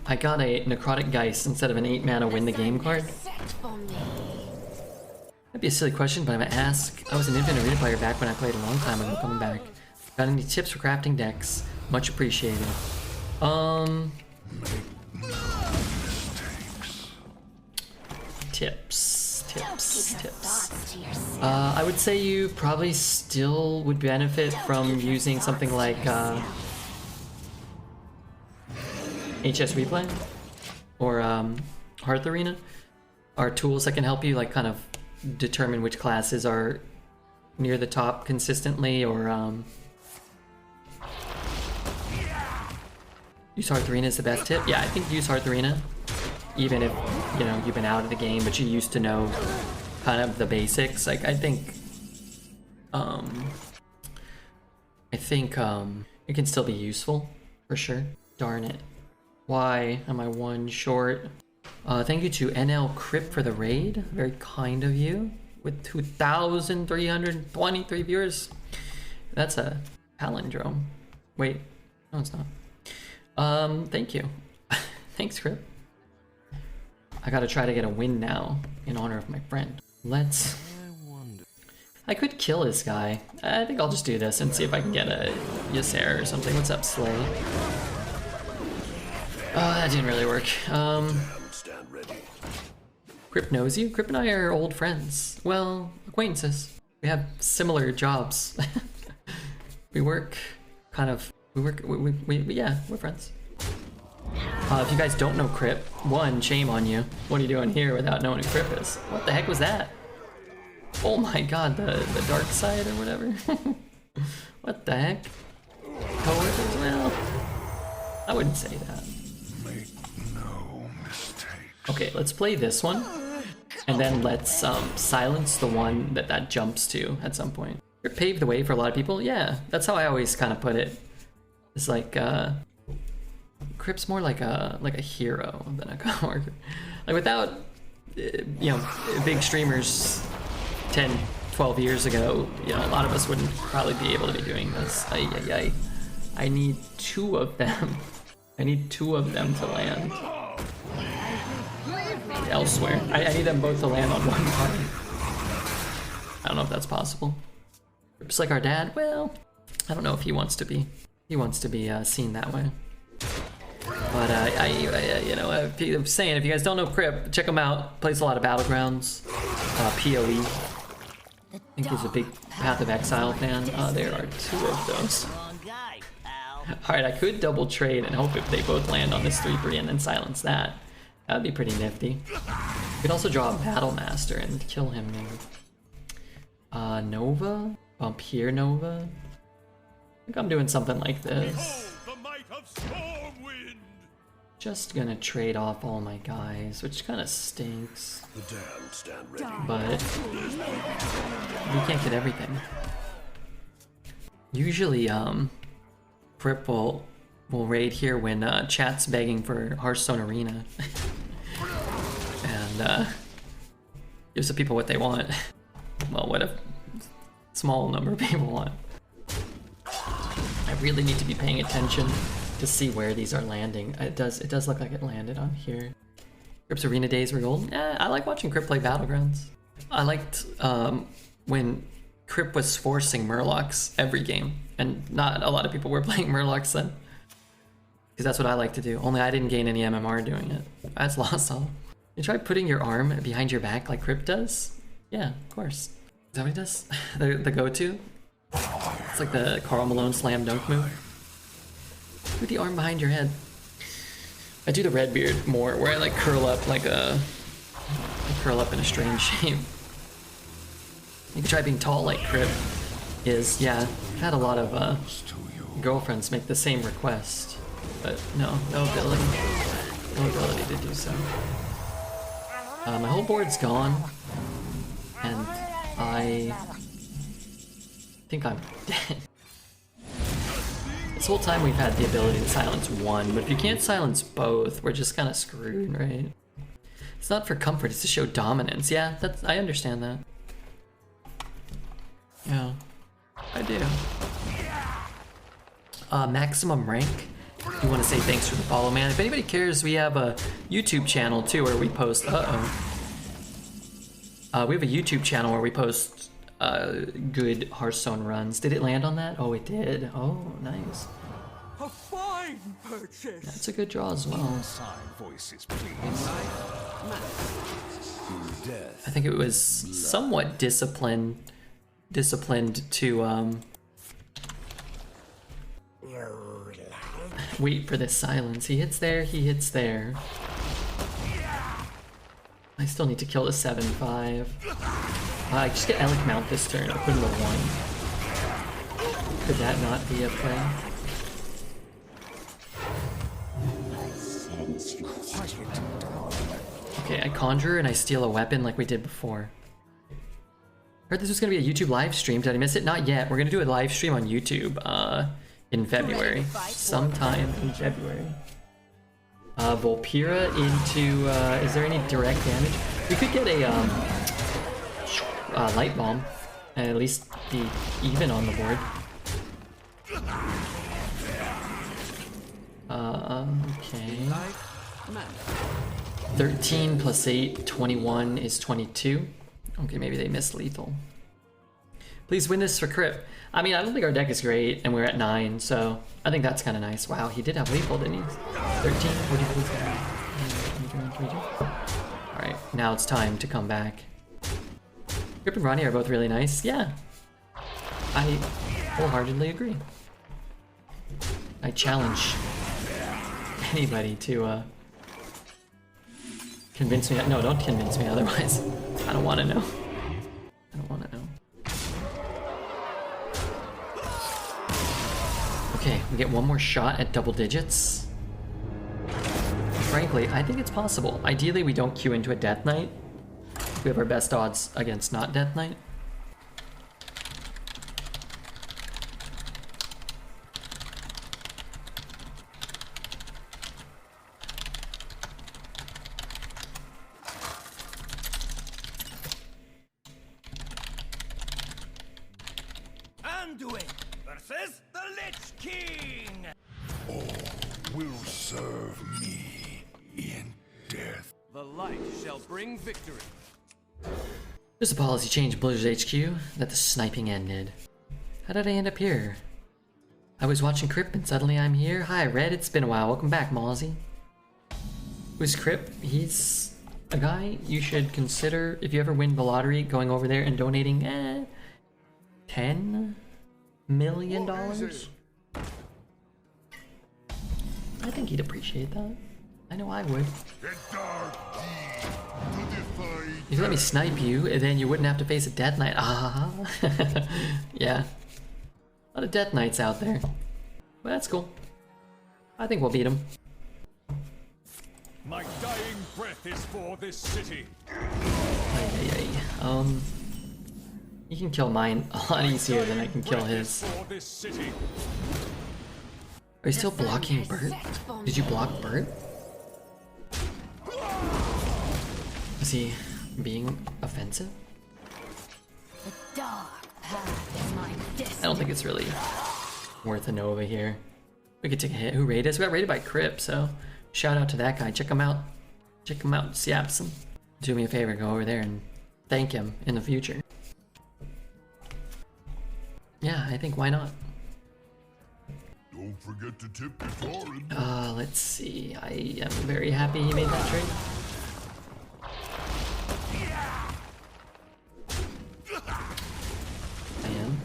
I got a Necrotic Geist instead of an 8 mana win the game card. That'd be a silly question, but I'm gonna ask. I was an Infinite Arena player back when I played a long time ago, coming back. Got any tips for crafting decks? Much appreciated. Tips. I would say you probably still would benefit from using something like HS Replay or Hearth Arena are tools that can help you like kind of determine which classes are near the top consistently, or use Hearth Arena is the best tip. Yeah, I think use Hearth Arena, even if you know you've been out of the game, but you used to know kind of the basics. Like I think it can still be useful for sure. Darn it. Why am I 1 short? Thank you to NL Crip for the raid. Very kind of you. With 2,323 viewers. That's a palindrome. Wait, no it's not. Thank you. Thanks, Crip. I gotta try to get a win now in honor of my friend. I could kill this guy. I think I'll just do this and see if I can get a Ysera or something. What's up, Slay? Oh, that didn't really work. Crip knows you? Crip and I are old friends. Well, acquaintances. We have similar jobs. We work yeah, we're friends. If you guys don't know Crip, 1, shame on you. What are you doing here without knowing who Crip is? What the heck was that? Oh my god, the dark side or whatever. What the heck? Coworkers? Well, I wouldn't say that.
Make no mistake.
Okay, let's play this one, and then let's silence the one that jumps to at some point. It paved the way for a lot of people. Yeah, that's how I always kind of put it. It's like Crip's more like a hero than a coworker. Like without big streamers 10, 12 years ago, a lot of us wouldn't probably be able to be doing this. I I need 2 of them. I need 2 of them to land elsewhere. I need them both to land on one party. I don't know if that's possible. Just like our dad, well, I don't know if he wants to be. He wants to be seen that way. But you know, I'm saying, if you guys don't know Crip, check him out. Plays a lot of Battlegrounds, PoE. I think he's a big Path of Exile fan. There are 2 of those. Alright, I could double trade and hope if they both land on this 3-3 and then silence that. That'd be pretty nifty. You could also draw a Battle Master and kill him maybe. Nova? Bump here, Nova? I think I'm doing something like this. Just gonna trade off all my guys, which kind of stinks.
The damned stand ready.
But we can't get everything. Usually, Crip will raid here when chat's begging for Hearthstone Arena. And gives the people what they want. Well, what a small number of people want. I really need to be paying attention to see where these are landing. It does look like it landed on here. Crip's Arena days were golden. I like watching Crip play Battlegrounds. I liked when Crip was forcing Murlocs every game, and not a lot of people were playing Murlocs then. Because that's what I like to do. Only I didn't gain any MMR doing it. That's lost all. You try putting your arm behind your back like Crip does? Yeah, of course. Is that what he does? the go-to? It's like the Karl Malone slam dunk move. Put the arm behind your head. I do the Redbeard more, where I like curl up like I curl up in a strange shape. You can try being tall like Crip is. Yeah, I've had a lot of girlfriends make the same request, but no ability to do so. My whole board's gone, and I think I'm dead. This whole time we've had the ability to silence 1, but if you can't silence both, we're just kind of screwed, right? It's not for comfort, it's to show dominance. Yeah, I understand that. Yeah, I do. Maximum rank. We want to say thanks for the follow, man. If anybody cares, we have a YouTube channel too where we post. We have a YouTube channel where we post good Hearthstone runs. Did it land on that? Oh, it did. Oh, nice.
A fine purchase.
That's a good draw as well.
Voices, please.
I think it was somewhat disciplined to wait for this silence. He hits there, he hits there. I still need to kill the 7/5. I just get Elec Mount this turn. I'll put him to 1. Could that not be a play? Okay, I conjure and I steal a weapon like we did before. Heard this was gonna be a YouTube live stream. Did I miss it? Not yet. We're gonna do a live stream on YouTube in February. Sometime in February. Volpira into is there any direct damage? We could get a light bomb and at least be even on the board. Okay. 13 plus 8, 21 is 22. Okay, maybe they missed lethal. Please win this for Crip. I mean, I don't think our deck is great, and we're at 9, so I think that's kind of nice. Wow, he did have lethal, didn't he? 13, 42. Alright, now it's time to come back. Crip and Ronnie are both really nice. Yeah, I wholeheartedly agree. I challenge anybody to convince me. No, don't convince me otherwise. I don't want to know. I don't want to know. Okay, we get one more shot at double digits. Frankly, I think it's possible. Ideally, we don't queue into a Death Knight. We have our best odds against not Death Knight.
Undo it. versus the Lich King.
Will serve me in death.
The light shall bring victory.
There's a policy change in Blizzard HQ that the sniping ended. How did I end up here? I was watching Crip and suddenly I'm here. Hi Red, it's been a while. Welcome back, Mozzie. Who's Crip? He's a guy you should consider, if you ever win the lottery, going over there and donating $10 million? I think he'd appreciate that. I know I would. If you let me snipe you, then you wouldn't have to face a Death Knight. Ah, yeah. A lot of Death Knights out there. But that's cool. I think we'll beat him.
My dying breath is for this city.
You can kill mine a lot easier than I can kill his.
For this city.
Are you still blocking Bert? Did you block Bert? Is he being offensive?
The dark path is my destiny.
I don't think it's really worth a Nova here. We could take a hit. Who raided us? We got raided by Crip, so shout out to that guy. Check him out. Check him out, Siapson. Do me a favor, go over there and thank him in the future. Yeah, I think why not?
Don't forget to tip the torrent.
Let's see. I am very happy he made that trade. I am.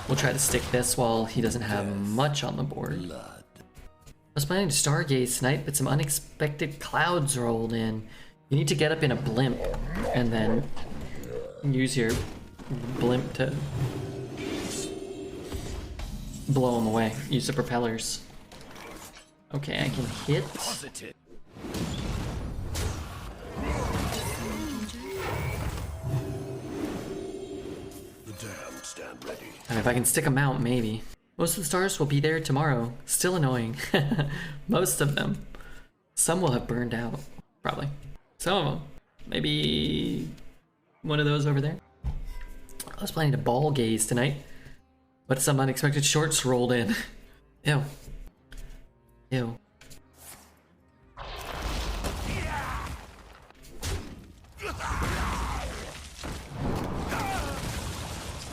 We'll try to stick this while he doesn't have much on the board. I was planning to stargaze tonight, but some unexpected clouds rolled in. You need to get up in a blimp and then use your blimp to blow them away. Use the propellers. Okay, I can hit.
The damned stand ready.
And if I can stick them out, maybe. Most of the stars will be there tomorrow. Still annoying. Most of them. Some will have burned out. Probably. Some of them. Maybe one of those over there. I was planning to ball gaze tonight, but some unexpected shorts rolled in. Ew. Ew.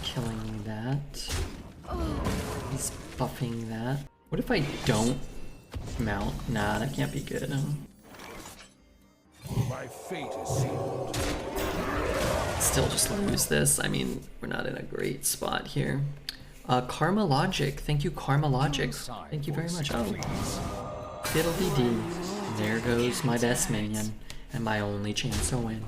Killing that. He's buffing that. What if I don't mount? Nah, that can't be good.
My fate is sealed.
Still just lose this. I mean, we're not in a great spot here. Karma Logic. Thank you, Karma Logic. Thank you very much. Oh. Fiddle-dee-dee. There goes my best minion and my only chance to win.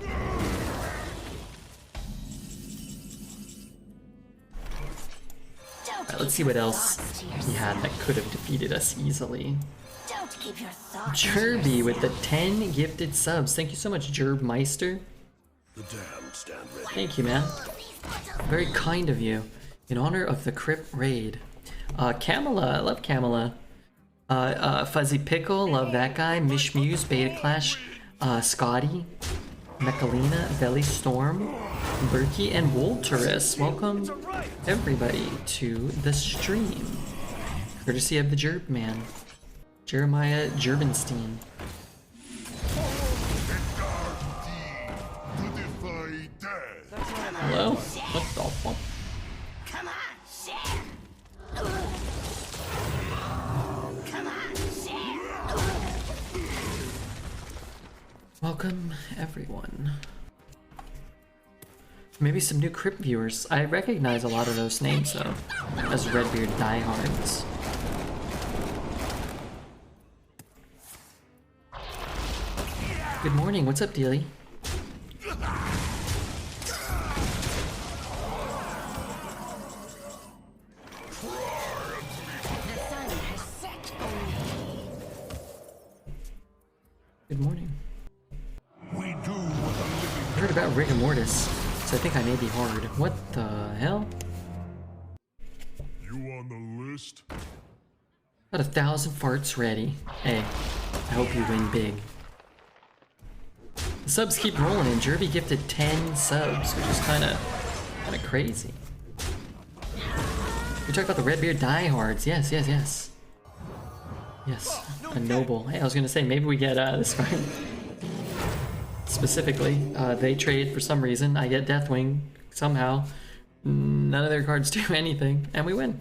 Alright, let's see what else he had that could have defeated us easily.
Don't keep your thoughts.
Jerby with the 10 gifted subs. Thank you so much, Jerbmeister.
The damned stand ready.
Thank you, man. Very kind of you. In honor of the Crip raid. Kamala, I love Kamala. Fuzzy Pickle, love that guy. Mishmuse, Beta Clash, Scotty, Mechalina, Belly Storm, Berkey, and Wolterus. Welcome everybody to the stream. Courtesy of the Jerb Man. Jeremiah Jerbenstein. Hello? What the fuck?
Come on, share. Come on, share.
Welcome, everyone. Maybe some new Crypt viewers. I recognize a lot of those names, though, as Redbeard diehards. Good morning, what's up, Dealy? Good morning.
We do what the living.
I heard about rigor mortis, so I think I may be hard. What the hell?
You on the list?
Got 1,000 farts ready. Hey, I hope you win big. The subs keep rolling, and Jerby gifted 10 subs, which is kind of crazy. We talked about the Redbeard diehards. Yes, yes, yes. Yes, a noble. Hey, I was gonna say maybe we get this card specifically. They trade for some reason. I get Deathwing somehow. None of their cards do anything, and we win.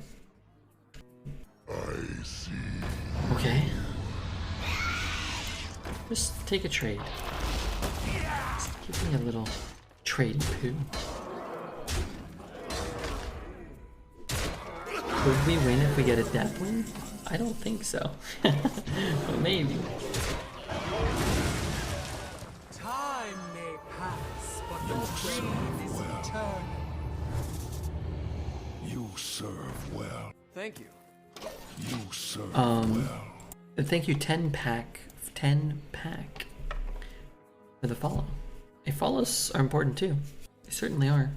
I see.
Okay. Just take a trade. Just give me a little trading poo. Could we win if we get a Deathwing? I don't think so. But maybe.
Time may pass, but the dream is eternal.
You serve well.
Thank you.
You serve well.
Thank you 10 pack for the follow. Hey, follows are important too. They certainly are.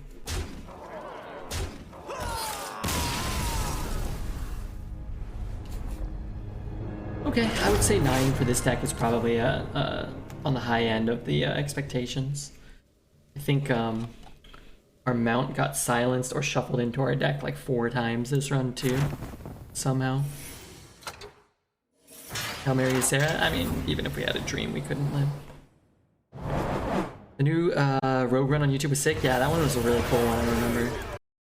Okay, I would say 9 for this deck is probably on the high end of the expectations. I think our mount got silenced or shuffled into our deck like 4 times this run too, somehow. Hail Mary Sarah, I mean, even if we had a dream, we couldn't live. The new Rogue run on YouTube was sick. Yeah, that one was a really cool one, I remember.